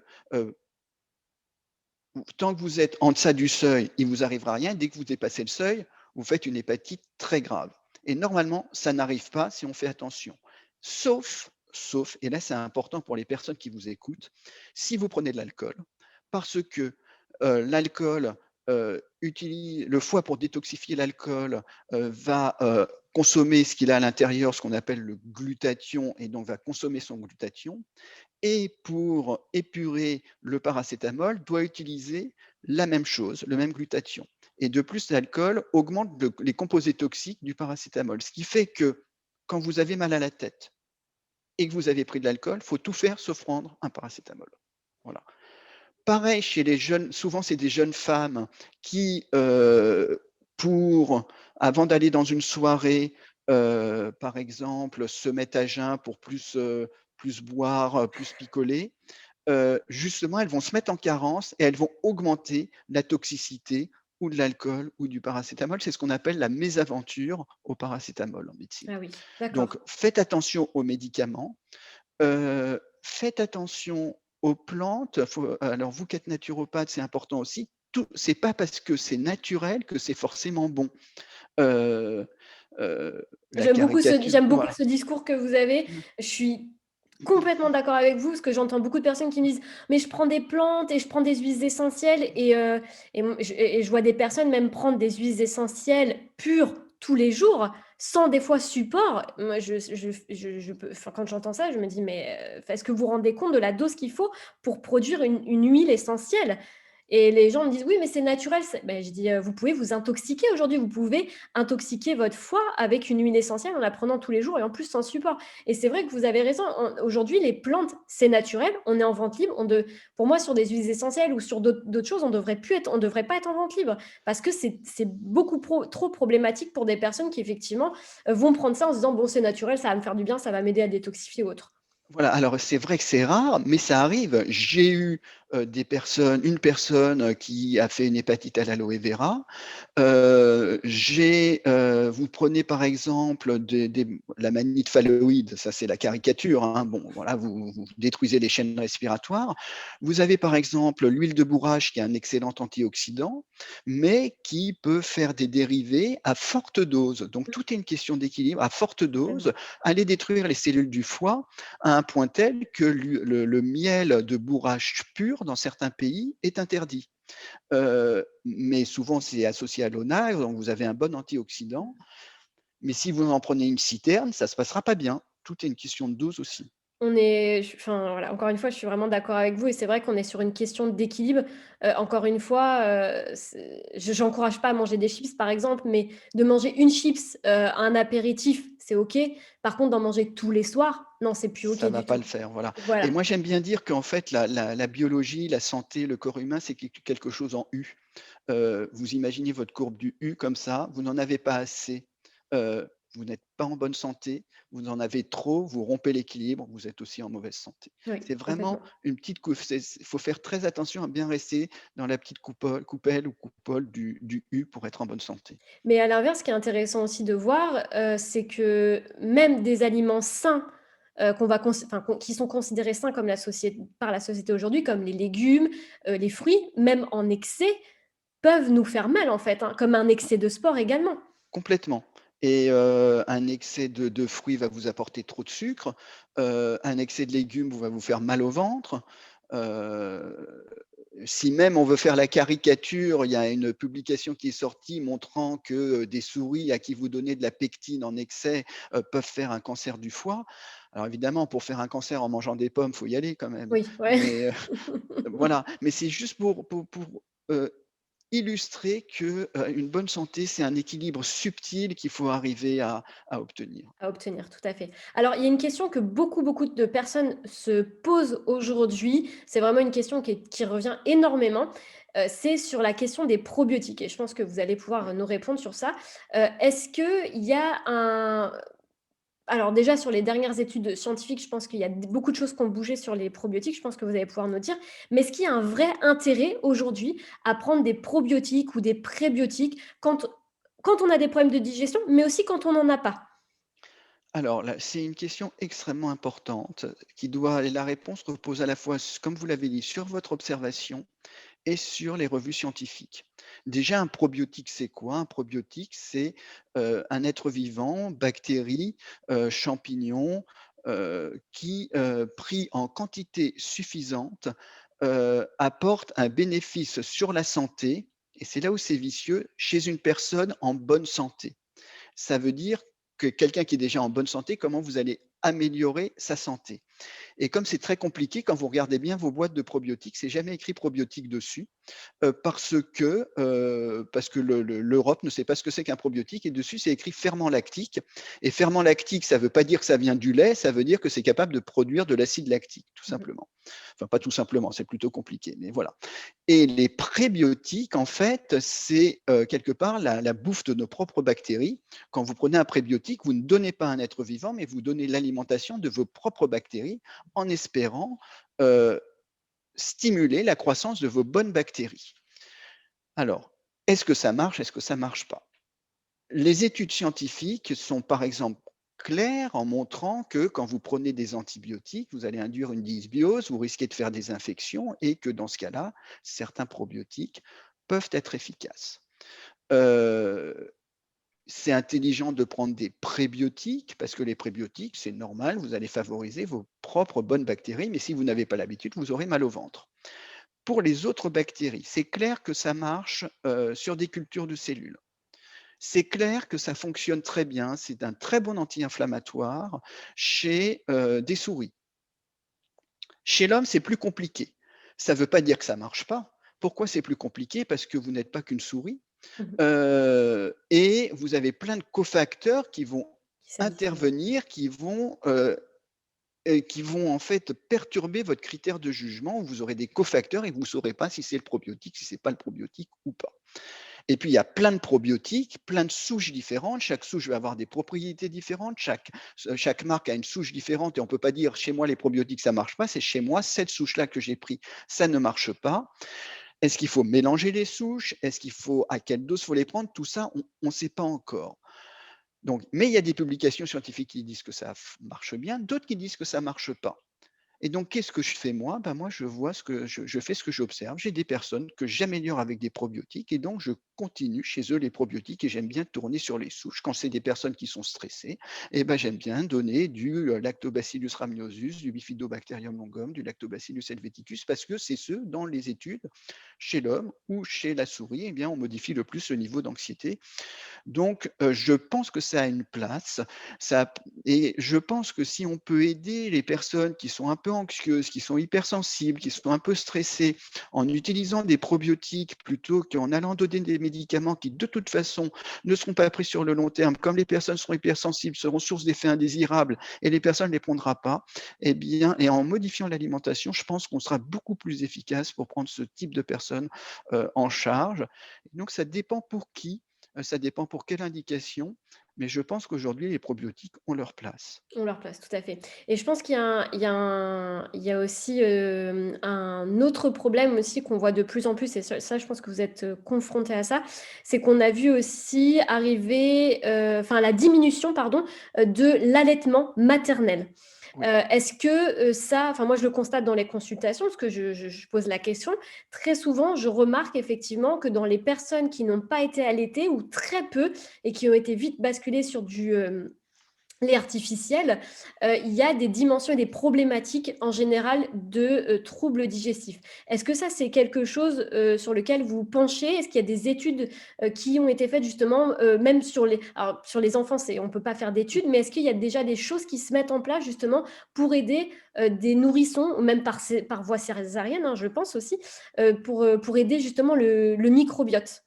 tant que vous êtes en deçà du seuil, il vous arrivera rien. Dès que vous dépassez le seuil, vous faites une hépatite très grave et normalement, ça n'arrive pas si on fait attention. Sauf et là, c'est important pour les personnes qui vous écoutent, si vous prenez de l'alcool, parce que, l'alcool, le foie pour détoxifier l'alcool, va, consommer ce qu'il a à l'intérieur, ce qu'on appelle le glutathion et donc va consommer son glutathion et pour épurer le paracétamol, doit utiliser la même chose, le même glutathion. Et de plus, l'alcool augmente les composés toxiques du paracétamol. Ce qui fait que quand vous avez mal à la tête et que vous avez pris de l'alcool, il faut tout faire sauf prendre un paracétamol. Voilà. Pareil chez les jeunes, souvent c'est des jeunes femmes qui, pour avant d'aller dans une soirée, par exemple, se mettent à jeun pour plus boire, plus picoler. Justement, elles vont se mettre en carence et elles vont augmenter la toxicité ou de l'alcool ou du paracétamol. C'est ce qu'on appelle la mésaventure au paracétamol en médecine. Ah oui, Donc d'accord. faites attention aux médicaments. Faites attention aux plantes. Alors vous qui êtes naturopathe, c'est important aussi. C'est pas parce que c'est naturel que c'est forcément bon. Heu la caricature J'aime beaucoup voilà. ce discours que vous avez. Mmh. Je suis complètement d'accord avec vous, parce que j'entends beaucoup de personnes qui me disent: «Mais je prends des plantes et je prends des huiles essentielles» et je vois des personnes même prendre des huiles essentielles pures tous les jours, sans des fois support. Moi je peux enfin, quand j'entends ça, je me dis: «Mais, est-ce que vous vous rendez compte de la dose qu'il faut pour produire une huile essentielle?» Et les gens me disent: «Oui, mais c'est naturel». Je dis: «Vous pouvez vous intoxiquer aujourd'hui, vous pouvez intoxiquer votre foie avec une huile essentielle en la prenant tous les jours et en plus sans support». Et c'est vrai que vous avez raison. Aujourd'hui, les plantes, c'est naturel. On est en vente libre. Pour moi, sur des huiles essentielles ou sur d'autres choses, on devrait pas être en vente libre parce que c'est beaucoup trop problématique pour des personnes qui effectivement vont prendre ça en se disant bon, c'est naturel, ça va me faire du bien, ça va m'aider à détoxifier ou autre. Voilà, alors c'est vrai que c'est rare, mais ça arrive. J'ai eu, une personne, qui a fait une hépatite à l'aloe vera. Vous prenez par exemple la manite phalloïde, ça c'est la caricature, hein. Bon, voilà, vous détruisez les chaînes respiratoires. Vous avez par exemple l'huile de bourrache qui est un excellent antioxydant, mais qui peut faire des dérivés à forte dose. Donc tout est une question d'équilibre. À forte dose, Totalement. aller détruire les cellules du foie à un point tel que le miel de bourrache pur dans certains pays est interdit. Mais souvent, c'est associé à l'ONAC, donc vous avez un bon antioxydant. Mais si vous en prenez une citerne, ça ne se passera pas bien. Tout est une question de dose aussi. Enfin, voilà, encore une fois, je suis vraiment d'accord avec vous et c'est vrai qu'on est sur une question d'équilibre. Encore une fois, j'encourage pas à manger des chips, par exemple, mais de manger une chips, à un apéritif, c'est OK. Par contre, d'en manger tous les soirs, non, c'est plus OK Ça va du pas tout. le faire, voilà. Et Voilà. moi, j'aime bien dire qu'en fait, la biologie, la santé, le corps humain, c'est quelque chose en U. Vous imaginez votre courbe du U comme ça, vous n'en avez pas assez, vous n'êtes pas en bonne santé, vous en avez trop, vous rompez l'équilibre, vous êtes aussi en mauvaise santé. Oui, C'est vraiment complètement. une petite il faut faire très attention à bien rester dans la petite coupelle ou coupole du U pour être en bonne santé. Mais à l'inverse, ce qui est intéressant aussi de voir, c'est que même des aliments sains, qu'on va cons enfin, qu'on qui sont considérés sains comme par la société aujourd'hui, comme les légumes, les fruits, même en excès, peuvent nous faire mal en fait, hein, comme un excès de sport également. Complètement et un excès de fruits va vous apporter trop de sucre, un excès de légumes va vous faire mal au ventre. Heu, Si même on veut faire la caricature, il y a une publication qui est sortie montrant que, des souris à qui vous donnez de la pectine en excès, peuvent faire un cancer du foie. Alors évidemment, pour faire un cancer en mangeant des pommes, faut y aller quand même. Oui, ouais. Mais, voilà, mais c'est juste pour, heu illustrer que, une bonne santé, c'est un équilibre subtil qu'il faut arriver à obtenir. À obtenir, tout à fait. Alors, il y a une question que beaucoup, beaucoup de personnes se posent aujourd'hui. C'est vraiment une question qui revient énormément. C'est sur la question des probiotiques et je pense que vous allez pouvoir, Oui. nous répondre sur ça. Est-ce qu'il y a un alors déjà sur les dernières études scientifiques, je pense qu'il y a beaucoup de choses qui ont bougé sur les probiotiques, je pense que vous allez pouvoir nous dire. Mais est-ce qu'il y a un vrai intérêt aujourd'hui à prendre des probiotiques ou des prébiotiques quand on a des problèmes de digestion, mais aussi quand on n'en a pas? Alors là, c'est une question extrêmement importante qui doit et la réponse repose à la fois, comme vous l'avez dit, sur votre observation et sur les revues scientifiques. Déjà, un probiotique, c'est quoi? Un probiotique, c'est, un être vivant, bactérie, champignon, qui, pris en quantité suffisante, apporte un bénéfice sur la santé et c'est là où c'est vicieux, chez une personne en bonne santé. Ça veut dire que quelqu'un qui est déjà en bonne santé, comment vous allez améliorer sa santé? Et comme c'est très compliqué, quand vous regardez bien vos boîtes de probiotiques, c'est jamais écrit probiotique dessus. Parce que l'Europe ne sait pas ce que c'est qu'un probiotique et dessus, c'est écrit ferment lactique et ferment lactique, ça ne veut pas dire que ça vient du lait, ça veut dire que c'est capable de produire de l'acide lactique, tout Mmh mh. simplement. Enfin, pas tout simplement, c'est plutôt compliqué, mais voilà. Et les prébiotiques, en fait, c'est, quelque part la bouffe de nos propres bactéries. Quand vous prenez un prébiotique, vous ne donnez pas à un être vivant, mais vous donnez l'alimentation de vos propres bactéries en espérant, heu, stimuler la croissance de vos bonnes bactéries. Alors, est-ce que ça marche? Est-ce que ça marche pas? Les études scientifiques sont, par exemple, claires en montrant que quand vous prenez des antibiotiques, vous allez induire une dysbiose, vous risquez de faire des infections et que dans ce cas-là, certains probiotiques peuvent être efficaces. Heu, c'est intelligent de prendre des prébiotiques parce que les prébiotiques, c'est normal, vous allez favoriser vos propres bonnes bactéries, mais si vous n'avez pas l'habitude, vous aurez mal au ventre. Pour les autres bactéries, c'est clair que ça marche, sur des cultures de cellules. C'est clair que ça fonctionne très bien, c'est un très bon anti-inflammatoire chez, des souris. Chez l'homme, c'est plus compliqué. Ça ne veut pas dire que ça ne marche pas. Pourquoi c'est plus compliqué? Parce que vous n'êtes pas qu'une souris, Mmh. et vous avez plein de cofacteurs qui vont Qui s'additionnent. intervenir, qui vont en fait perturber votre critère de jugement. Vous aurez des cofacteurs et vous ne saurez pas si c'est le probiotique, si c'est pas le probiotique ou pas. Et puis, il y a plein de probiotiques, plein de souches différentes. Chaque souche va avoir des propriétés différentes. Chaque marque a une souche différente et on ne peut pas dire chez moi les probiotiques ça marche pas. C'est chez moi cette souche-là que j'ai pris, ça ne marche pas. Est-ce qu'il faut mélanger les souches? Est-ce qu'il faut à quelle dose faut les prendre? Tout ça, on ne sait pas encore. Donc, mais il y a des publications scientifiques qui disent que ça marche bien, d'autres qui disent que ça marche pas. Et donc, qu'est-ce que je fais moi? Ben, moi, je vois ce que je fais ce que j'observe. J'ai des personnes que j'améliore avec des probiotiques et donc je continue chez eux les probiotiques et j'aime bien tourner sur les souches. Quand c'est des personnes qui sont stressées, et ben, j'aime bien donner du, Lactobacillus rhamnosus, du Bifidobacterium longum, du Lactobacillus helveticus parce que c'est ceux dans les études, chez l'homme ou chez la souris, eh bien, on modifie le plus le niveau d'anxiété donc, je pense que ça a une place, ça et je pense que si on peut aider les personnes qui sont un peu anxieuses, qui sont hypersensibles, qui sont un peu stressées, en utilisant des probiotiques plutôt qu'en allant donner des médicaments qui, de toute façon, ne seront pas pris sur le long terme, comme les personnes seront hypersensibles, seront source d'effets indésirables et les personnes ne les prendra pas, eh bien et en modifiant l'alimentation, je pense qu'on sera beaucoup plus efficace pour prendre ce type de personnes, en charge. Donc ça dépend pour qui. Ça dépend pour quelle indication, mais je pense qu'aujourd'hui les probiotiques ont leur place. On leur place, tout à fait et je pense qu'il y a un il y a un il y a aussi, un autre problème aussi qu'on voit de plus en plus et ça je pense que vous êtes, confrontés à ça, c'est qu'on a vu aussi arriver, enfin la diminution pardon, de l'allaitement maternel. Oui. Est-ce que, ça enfin moi je le constate dans les consultations parce que je pose la question. Très souvent, je remarque effectivement que dans les personnes qui n'ont pas été allaitées ou très peu et qui ont été vite basculées sur lait artificiel, il y a des dimensions et des problématiques en général de, troubles digestifs. Est-ce que ça, c'est quelque chose, sur lequel vous penchez? Est-ce qu'il y a des études, qui ont été faites justement, même sur les enfants, c'est on peut pas faire d'études, mais est-ce qu'il y a déjà des choses qui se mettent en place justement pour aider, des nourrissons, ou même par voie césarienne, hein, je pense aussi, pour aider justement le microbiote?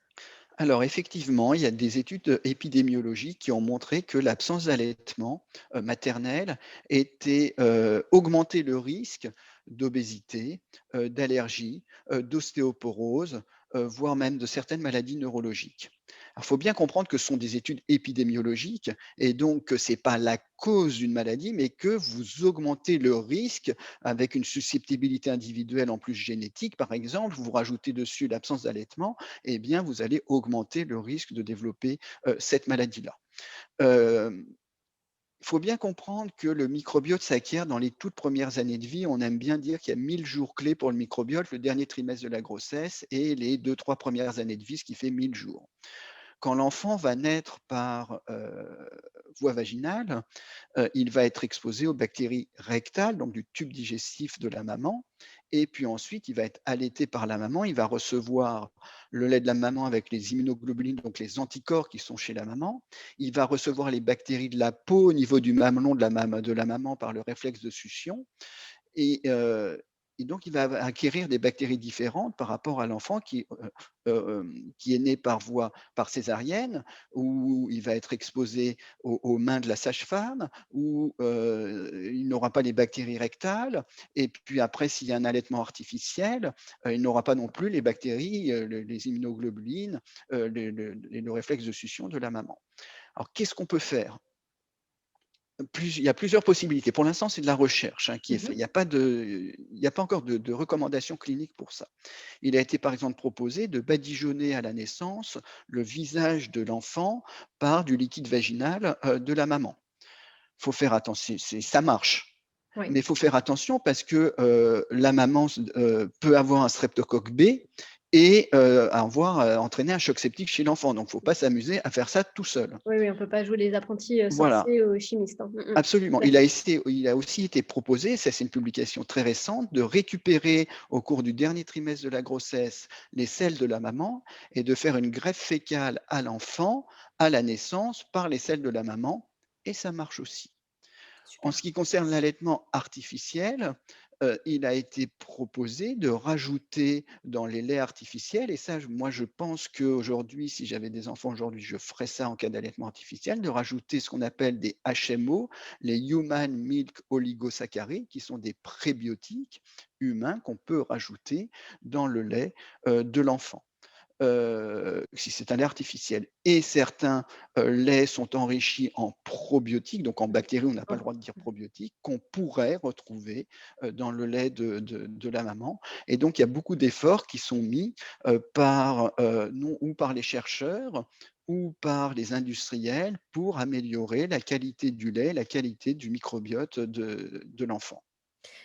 Alors effectivement, il y a des études épidémiologiques qui ont montré que l'absence d'allaitement maternel augmentait le risque d'obésité, d'allergie, d'ostéoporose, voire même de certaines maladies neurologiques. Il faut bien comprendre que ce sont des études épidémiologiques et donc que ce n'est pas la cause d'une maladie, mais que vous augmentez le risque avec une susceptibilité individuelle en plus génétique, par exemple, vous rajoutez dessus l'absence d'allaitement, eh bien, vous allez augmenter le risque de développer cette maladie-là. Il faut bien comprendre que le microbiote s'acquiert dans les toutes premières années de vie. On aime bien dire qu'il y a 1000 jours clés pour le microbiote, le dernier trimestre de la grossesse et les 2, 3 premières années de vie, ce qui fait 1000 jours. Quand l'enfant va naître par voie vaginale, il va être exposé aux bactéries rectales, donc du tube digestif de la maman. Et puis ensuite, il va être allaité par la maman. Il va recevoir le lait de la maman avec les immunoglobulines, donc les anticorps qui sont chez la maman. Il va recevoir les bactéries de la peau au niveau du mamelon de la maman par le réflexe de succion. Et, heu et donc il va acquérir des bactéries différentes par rapport à l'enfant qui est né par césarienne, où il va être exposé aux mains de la sage-femme, où, il n'aura pas les bactéries rectales et puis après s'il y a un allaitement artificiel, il n'aura pas non plus les bactéries, les immunoglobulines, le réflexe de succion de la maman. Alors qu'est-ce qu'on peut faire? Il y a plusieurs possibilités. Pour l'instant, c'est de la recherche, hein, qui est faite. Mmh. Il y a pas encore de recommandations cliniques pour ça. Il a été, par exemple, proposé de badigeonner à la naissance le visage de l'enfant par du liquide vaginal, de la maman. Faut faire attention, ça marche, Oui. mais il faut faire attention parce que, la maman peut avoir un streptocoque B et entraîner un choc septique chez l'enfant. Donc il ne faut pas s'amuser à faire ça tout seul. Oui, oui, on peut pas jouer les apprentis, Voilà. sorciers ou chimistes, hein. Mmh mh. Absolument. Tout à fait. Il a aussi été proposé, ça c'est une publication très récente, de récupérer au cours du dernier trimestre de la grossesse les selles de la maman et de faire une greffe fécale à l'enfant à la naissance par les selles de la maman et ça marche aussi. En ce Super. qui concerne l'allaitement artificiel, il a été proposé de rajouter dans les laits artificiels et ça, moi, je pense qu'aujourd'hui, si j'avais des enfants aujourd'hui, je ferais ça en cas d'allaitement artificiel, de rajouter ce qu'on appelle des HMO, les Human Milk Oligosaccharides, qui sont des prébiotiques humains qu'on peut rajouter dans le lait, de l'enfant. Si c'est un lait artificiel et certains, laits sont enrichis en probiotiques, donc en bactéries, on n'a pas le droit de dire probiotiques, qu'on pourrait retrouver, dans le lait de la maman et donc il y a beaucoup d'efforts qui sont mis, non ou par les chercheurs ou par les industriels pour améliorer la qualité du lait, la qualité du microbiote de l'enfant.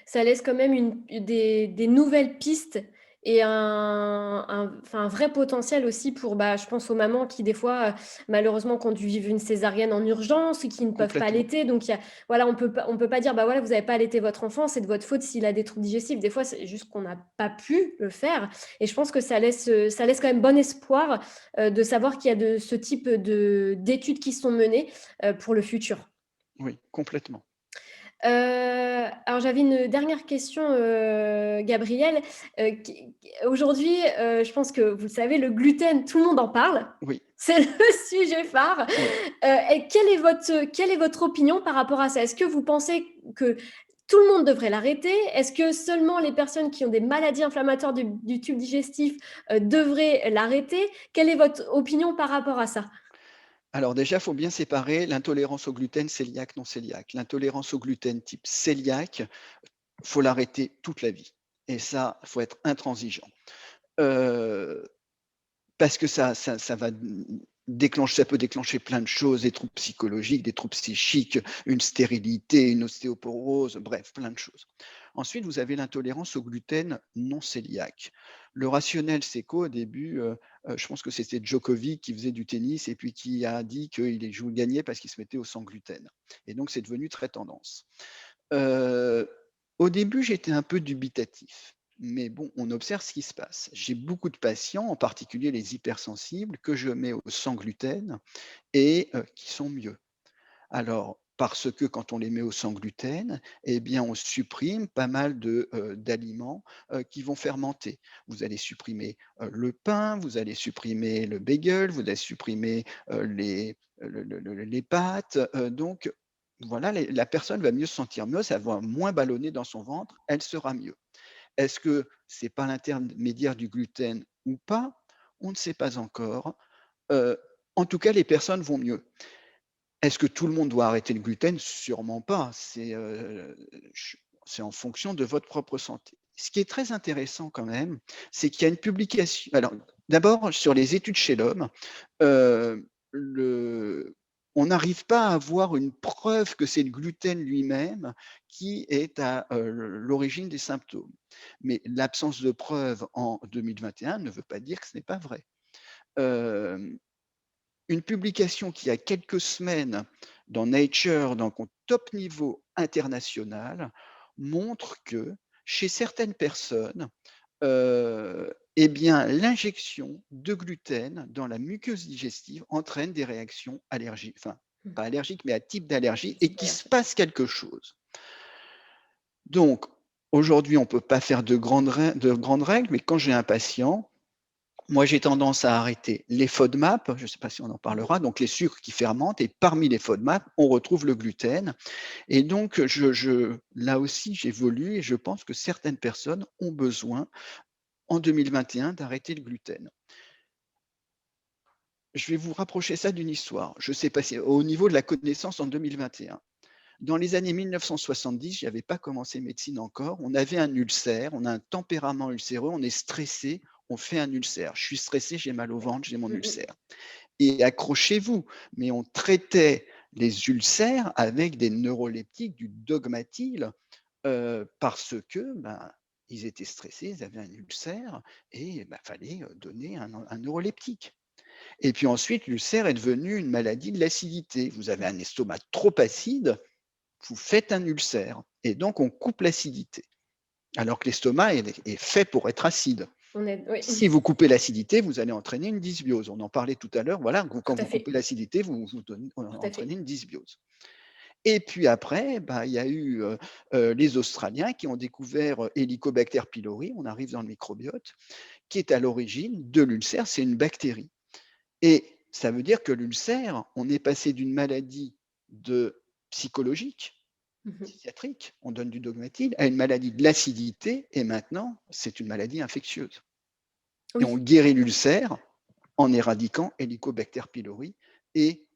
Ça laisse quand même des nouvelles pistes et enfin, un vrai potentiel aussi pour, bah, je pense aux mamans qui des fois, malheureusement conduisent une césarienne en urgence ou qui ne peuvent pas Complètement, allaiter. Donc il y a voilà, on peut pas dire: «Bah, voilà, vous avez pas allaité votre enfant, c'est de votre faute s'il a des troubles digestifs». Des fois, c'est juste qu'on n'a pas pu le faire et je pense que ça laisse quand même bon espoir, de savoir qu'il y a de ce type d'études qui sont menées, pour le futur. oui, complètement. Alors j'avais une dernière question, Gabrielle. Aujourd'hui, je pense que vous le savez, le gluten, tout le monde en parle. Oui, C'est le sujet phare. oui. Et quelle est votre opinion par rapport à ça? Est-ce que vous pensez que tout le monde devrait l'arrêter? Est-ce que seulement les personnes qui ont des maladies inflammatoires du tube digestif, devraient l'arrêter? Quelle est votre opinion par rapport à ça? Alors déjà, il faut bien séparer l'intolérance au gluten cœliaque, non cœliaque. L'intolérance au gluten type cœliaque, faut l'arrêter toute la vie et ça, faut être intransigeant. Heu, Parce que ça va ça peut déclencher plein de choses, des troubles psychologiques, des troubles psychiques, une stérilité, une ostéoporose, bref, plein de choses. Ensuite, vous avez l'intolérance au gluten non cœliaque. Le rationnel, c'est qu'au début, je pense que c'était Djokovic qui faisait du tennis et puis qui a dit qu'il gagnait parce qu'il se mettait au sans gluten et donc c'est devenu très tendance. Heu, Au début, j'étais un peu dubitatif, mais bon, on observe ce qui se passe. J'ai beaucoup de patients, en particulier les hypersensibles, que je mets au sans gluten et qui sont mieux. Alors, parce que quand on les met au sans gluten, eh bien, on supprime pas mal d'aliments, qui vont fermenter. Vous allez supprimer, le pain, vous allez supprimer le bagel, vous allez supprimer, les pâtes, donc voilà, la personne va mieux se sentir mieux, ça va moins ballonner dans son ventre, elle sera mieux. Est-ce que c'est pas l'intermédiaire du gluten ou pas? On ne sait pas encore. Heu, En tout cas, les personnes vont mieux. Est-ce que tout le monde doit arrêter le gluten? Sûrement pas. C'est en fonction de votre propre santé. Ce qui est très intéressant quand même, c'est qu'il y a une publication alors d'abord sur les études chez l'homme, le on n'arrive pas à avoir une preuve que c'est le gluten lui-même qui est à, l'origine des symptômes. Mais l'absence de preuve en 2021 ne veut pas dire que ce n'est pas vrai. Hem Une publication qui a quelques semaines dans Nature, donc au top niveau international, montre que chez certaines personnes, eh bien, l'injection de gluten dans la muqueuse digestive entraîne des réactions allergiques, enfin, Mmh. pas allergiques, mais à type d'allergie et Type qu'il se d'allergie. passe quelque chose. Donc, aujourd'hui, on ne peut pas faire de grandes règles, mais quand j'ai un patient, moi, j'ai tendance à arrêter les FODMAP, je ne sais pas si on en Mmh. parlera, donc les sucres qui fermentent et parmi les FODMAP, on retrouve le gluten et donc là aussi, j'évolue et je pense que certaines personnes ont besoin, en 2021, d'arrêter le gluten. Je vais vous rapprocher ça d'une histoire. Je ne sais pas si au niveau de la connaissance en 2021. Dans les années 1970, je n'avais pas commencé médecine encore, on avait un ulcère, on a un tempérament ulcéreux, on est stressé, on fait un ulcère. Je suis stressé, j'ai mal au Ouais. ventre, j'ai mon Mmh mh. ulcère. Et accrochez-vous, mais on traitait les ulcères avec des neuroleptiques, du Dogmatil, parce que, ben, ils étaient stressés, ils avaient un ulcère et bah, fallait, donner un neuroleptique. Et puis ensuite, l'ulcère est devenu une maladie de l'acidité. Vous avez un estomac trop acide, vous faites un ulcère et donc on coupe l'acidité. Alors que l'estomac est fait pour être acide. On est oui, Si vous coupez l'acidité, vous allez entraîner une dysbiose. On en parlait tout à l'heure, voilà, tout quand à vous coupez fait, l'acidité, vous tout à fait. entraînez une dysbiose. Et puis après, bah, il y a eu, les Australiens qui ont découvert, Helicobacter pylori, on arrive dans le microbiote, qui est à l'origine de l'ulcère, c'est une bactérie. Et ça veut dire que l'ulcère, on est passé d'une maladie de psychologique, Mmh mh. psychiatrique, on donne du Dogmatil, à une maladie de l'acidité et maintenant, c'est une maladie infectieuse. Et on Oui. guérit l'ulcère en éradiquant Helicobacter pylori et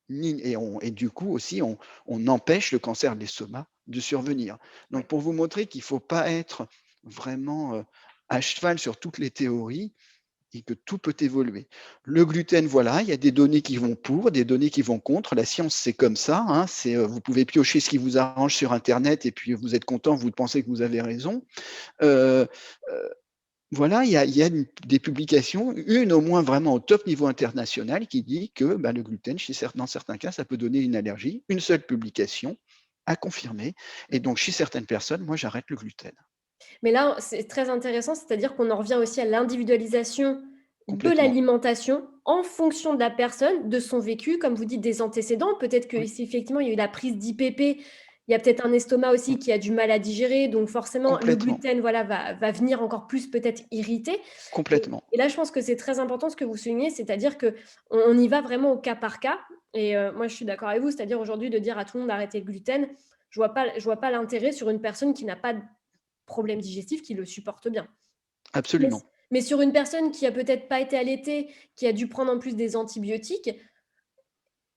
du coup aussi on empêche le cancer de l'estomac de survenir. Donc Ouais. pour vous montrer qu'il ne faut pas être vraiment, à cheval sur toutes les théories et que tout peut évoluer. Le gluten, voilà, il y a des données qui vont pour, des données qui vont contre. La science, c'est comme ça, hein, vous pouvez piocher ce qui vous arrange sur internet et puis vous êtes content, vous pensez que vous avez raison. Heu voilà, il y a des publications, une au moins vraiment au top niveau international qui dit que, bah, le gluten dans certains cas, ça peut donner une allergie. Une seule publication a confirmé et donc chez certaines personnes, moi j'arrête le gluten. Mais là, c'est très intéressant, c'est-à-dire qu'on en revient aussi à l'individualisation de Complètement, l'alimentation en fonction de la personne, de son vécu, comme vous dites, des antécédents. Peut-être que oui, si effectivement il y a eu la prise d'IPP, il y a peut-être un estomac aussi qui a du mal à digérer, donc forcément le complètement, gluten, voilà, va venir encore plus peut-être irriter. complètement. Et là, je pense que c'est très important ce que vous soulignez, c'est-à-dire qu'on y va vraiment au cas par cas. Et moi, je suis d'accord avec vous, c'est-à-dire aujourd'hui de dire à tout le monde d'arrêter le gluten, je vois pas l'intérêt sur une personne qui n'a pas de problème digestif, qui le supporte bien. Mais Absolument. mais sur une personne qui a peut-être pas été allaitée, qui a dû prendre en plus des antibiotiques,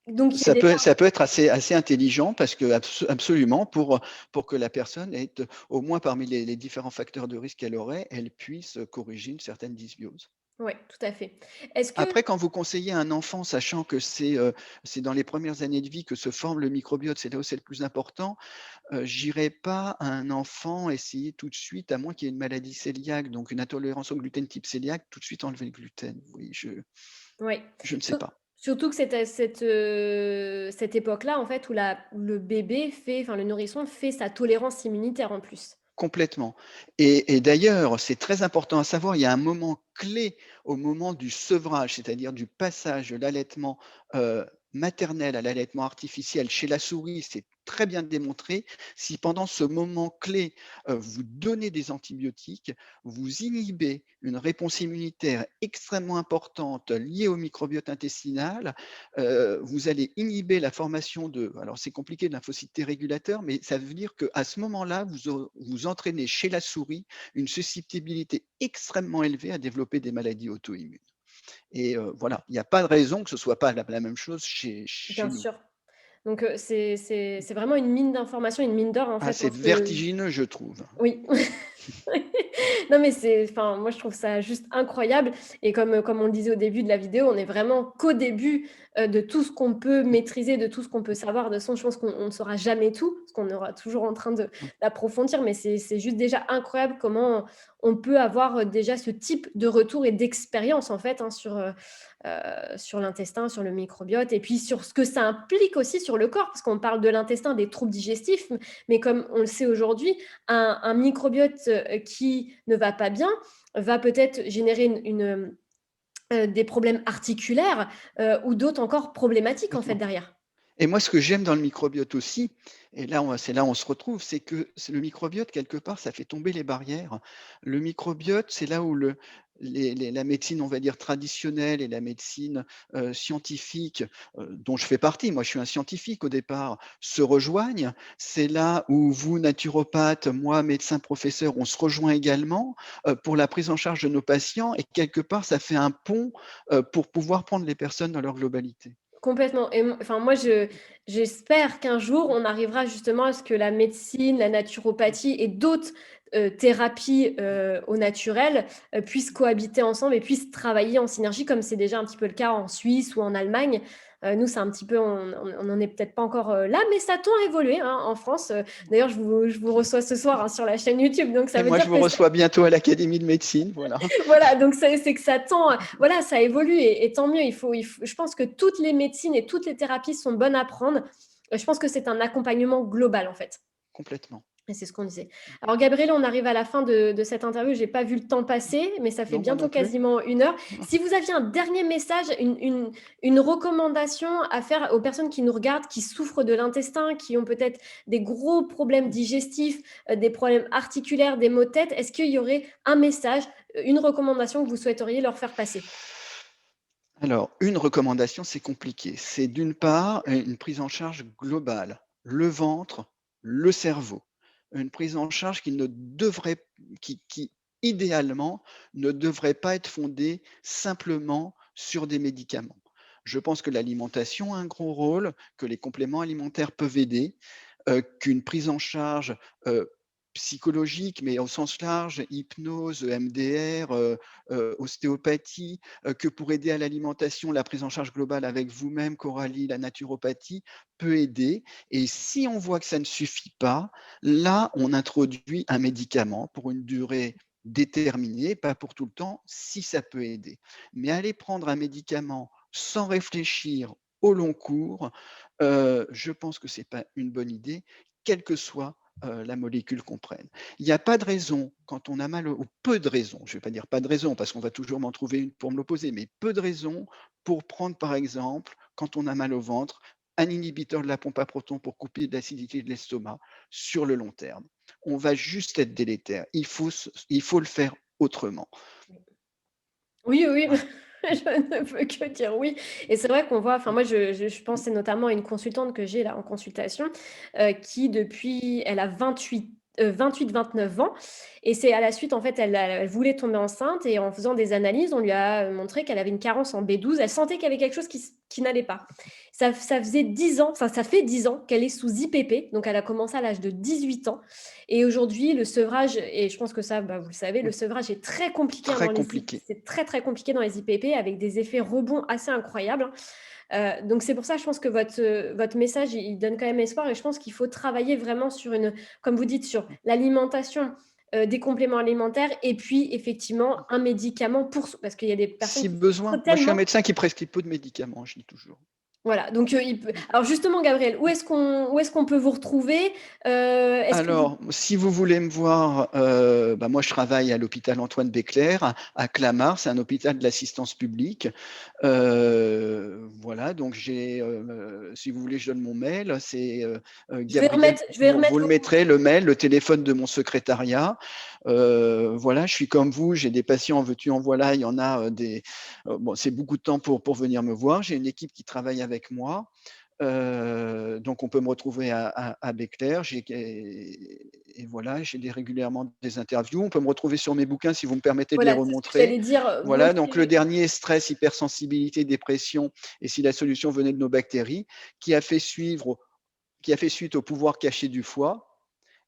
donc il y a Ça des peut ça peut être assez intelligent parce que absolument pour que la personne ait, au moins parmi les différents facteurs de risque qu'elle aurait, elle puisse corriger une certaine dysbiose. Ouais, tout à fait. Est-ce que Après, quand vous conseillez à un enfant, sachant que c'est dans les premières années de vie que se forme le microbiote, c'est là où c'est le plus important, j'irai pas à un enfant essayer tout de suite, à moins qu'il y ait une maladie cœliaque, donc une intolérance au gluten type cœliaque, tout de suite enlever le gluten. Oui, ouais, je ne sais sur pas. surtout que c'est à cette époque-là, en fait, où le bébé fait enfin, le nourrisson fait sa tolérance immunitaire, en plus. Complètement et d'ailleurs, c'est très important à savoir, il y a un moment clé au moment du sevrage, c'est-à-dire du passage de l'allaitement, maternel à l'allaitement artificiel chez la souris, c'est très bien démontré. Si pendant ce moment clé, vous donnez des antibiotiques, vous inhibez une réponse immunitaire extrêmement importante liée au microbiote intestinal. Vous allez inhiber la formation de alors c'est compliqué, de lymphocytes T régulateurs, mais ça veut dire qu'à ce moment-là, vous entraînez chez la souris une susceptibilité extrêmement élevée à développer des maladies auto-immunes et voilà, il n'y a pas de raison que ce soit pas la même chose chez Bien nous. sûr. Donc c'est vraiment une mine d'informations, une mine d'or, en Ah, fait, c'est hein, ce vertigineux, je trouve. oui. Non, mais c'est enfin, moi, je trouve ça juste incroyable et comme on le disait au début de la vidéo, on est vraiment qu'au début, de tout ce qu'on peut Mmh, maîtriser, de tout ce qu'on peut savoir. De toute façon, je pense qu'on ne saura jamais tout, parce qu'on aura toujours en train de mmh. d'approfondir, mais c'est juste déjà incroyable comment on peut avoir, déjà ce type de retour et d'expérience, en fait, hein, sur l'intestin, sur le microbiote et puis sur ce que ça implique aussi sur le corps. Parce qu'on parle de l'intestin, des troubles digestifs, mais comme on le sait aujourd'hui, un microbiote, qui ne va pas bien, va peut-être générer des problèmes articulaires, ou d'autres encore problématiques, en fait, Complètement. derrière. Et moi, ce que j'aime dans le microbiote aussi, et là, c'est là où on se retrouve, c'est que c'est le microbiote, quelque part, ça fait tomber les barrières. Le microbiote, c'est là où la médecine, on va dire, traditionnelle et la médecine scientifique, dont je fais partie, moi je suis un scientifique au départ, se rejoignent. C'est là où vous, naturopathe, moi, médecin professeur, on se rejoint également pour la prise en charge de nos patients et quelque part, ça fait un pont pour pouvoir prendre les personnes dans leur globalité. Complètement et enfin moi j'espère qu'un jour on arrivera justement à ce que la médecine, la naturopathie et d'autres, thérapies, au naturel, puissent cohabiter ensemble et puissent travailler en synergie comme c'est déjà un petit peu le cas en Suisse ou en Allemagne. Nous c'est un petit peu on n'en est peut-être pas encore, là, mais ça tend à évoluer, hein, en France. D'ailleurs je vous reçois ce soir, hein, sur la chaîne YouTube, donc ça Et veut moi, dire je vous que reçois bientôt à l'Académie de médecine, voilà. voilà, donc c'est que ça tend, voilà, ça évolue et tant mieux. Il faut je pense que toutes les médecines et toutes les thérapies sont bonnes à prendre. Je pense que c'est un accompagnement global, en fait Complètement. et c'est ce qu'on disait. Alors Gabrielle, on arrive à la fin de cette interview. J'ai pas vu le temps passer, mais ça fait Non, moi non bientôt plus. quasiment 1 heure. Si vous aviez un dernier message, une recommandation à faire aux personnes qui nous regardent, qui souffrent de l'intestin, qui ont peut-être des gros problèmes digestifs, des problèmes articulaires, des maux de tête, est-ce qu'il y aurait un message, une recommandation que vous souhaiteriez leur faire passer? Alors, une recommandation, c'est compliqué. C'est d'une part, une prise en charge globale, le ventre, le cerveau. Une prise en charge qui idéalement ne devrait pas être fondée simplement sur des médicaments. Je pense que l'alimentation a un gros rôle, que les compléments alimentaires peuvent aider, qu'une prise en charge, psychologique, mais au sens large, hypnose, EMDR, ostéopathie, que pour aider à l'alimentation, la prise en charge globale avec vous-même, Coralie, la naturopathie peut aider et si on voit que ça ne suffit pas, là, on introduit un médicament pour une durée déterminée, pas pour tout le temps, si ça peut aider. Mais aller prendre un médicament sans réfléchir au long cours, je pense que c'est pas une bonne idée, quelle que soit, la molécule qu'on prenne. Il n'y a pas de raison, quand on a mal au ou peu de raisons, je ne vais pas dire pas de raison parce qu'on va toujours m'en trouver une pour me l'opposer, mais peu de raisons pour prendre, par exemple, quand on a mal au ventre, un inhibiteur de la pompe à protons pour couper l'acidité de l'estomac sur le long terme. On va juste être délétère. Il faut le faire autrement. Oui, oui, Voilà. je ne peux que dire oui et c'est vrai qu'on voit enfin moi je pensais notamment à une consultante que j'ai là en consultation, qui depuis elle a 28-29 ans. Et c'est à la suite, en fait, elle voulait tomber enceinte et en faisant des analyses, on lui a montré qu'elle avait une carence en B12. Elle sentait qu'il y avait quelque chose qui n'allait pas. Ça faisait 10 ans, ça fait 10 ans qu'elle est sous IPP, donc elle a commencé à l'âge de 18 ans. Et aujourd'hui, le sevrage, et je pense que ça, bah, vous le savez, le Oui, sevrage est très compliqué très compliqué. c'est très très compliqué dans les IPP avec des effets rebonds assez incroyables. Donc c'est pour ça, je pense que votre message, il donne quand même espoir et je pense qu'il faut travailler vraiment sur comme vous dites, sur l'alimentation, des compléments alimentaires et puis effectivement un médicament parce qu'il y a des personnes Si qui besoin, souffrent moi je suis un tellement. médecin qui prescrit peu de médicaments, je dis toujours. Voilà, donc alors justement, Gabriel, où est-ce qu'on peut vous retrouver? Est-ce que vous... Alors, si vous voulez me voir, bah, moi je travaille à l'hôpital Antoine Béclère à Clamart, c'est un hôpital de l'assistance publique. Voilà, donc si vous voulez, je donne mon mail, c'est Gabriel, Je vais vous remettre le mettrez, le mail, le téléphone de mon secrétariat. Voilà, je suis comme vous, j'ai des patients en veux-tu, en voilà, il y en a bon, c'est beaucoup de temps pour venir me voir. J'ai une équipe qui travaille avec moi. Donc on peut me retrouver à Béclère. Et voilà, régulièrement des interviews. On peut me retrouver sur mes bouquins si vous me permettez de les voilà, c'est ce que remontrer. j'allais dire. Moi, Voilà, donc le dernier, stress, hypersensibilité, dépression, et si la solution venait de nos bactéries, qui a fait suite au pouvoir caché du foie.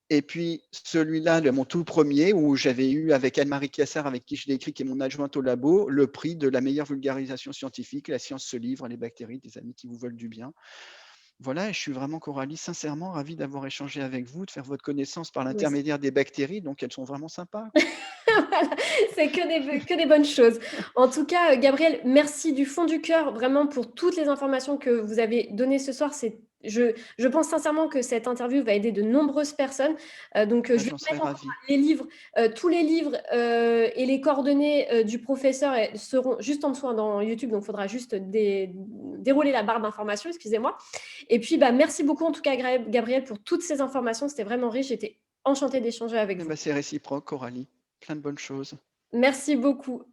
Et puis celui-là, mon tout premier, où j'avais eu avec Anne-Marie Cassard, avec qui je l'ai écrit, qui est mon adjointe au labo, le prix de la meilleure vulgarisation scientifique. La science se livre, les bactéries, des amis qui vous veulent du bien. Voilà, et je suis vraiment, Coralie, sincèrement ravi d'avoir échangé avec vous, de faire votre connaissance par moi aussi. l'intermédiaire des bactéries, donc elles sont vraiment sympas. Voilà, c'est que des bonnes choses. En tout cas, Gabriel, merci du fond du cœur, vraiment pour toutes les informations que vous avez données ce soir. Je pense sincèrement que cette interview va aider de nombreuses personnes. Donc, Ah, je vais j'en serais mettre encore ravi. les livres, tous les livres et les coordonnées du professeur seront juste en dessous hein, dans YouTube. Donc, il faudra juste dérouler la barre d'informations, excusez-moi. Et puis, bah, merci beaucoup en tout cas, Gabriel, pour toutes ces informations. C'était vraiment riche. J'étais enchantée d'échanger avec Eh vous. ben, c'est réciproque, Coralie. Plein de bonnes choses. Merci beaucoup.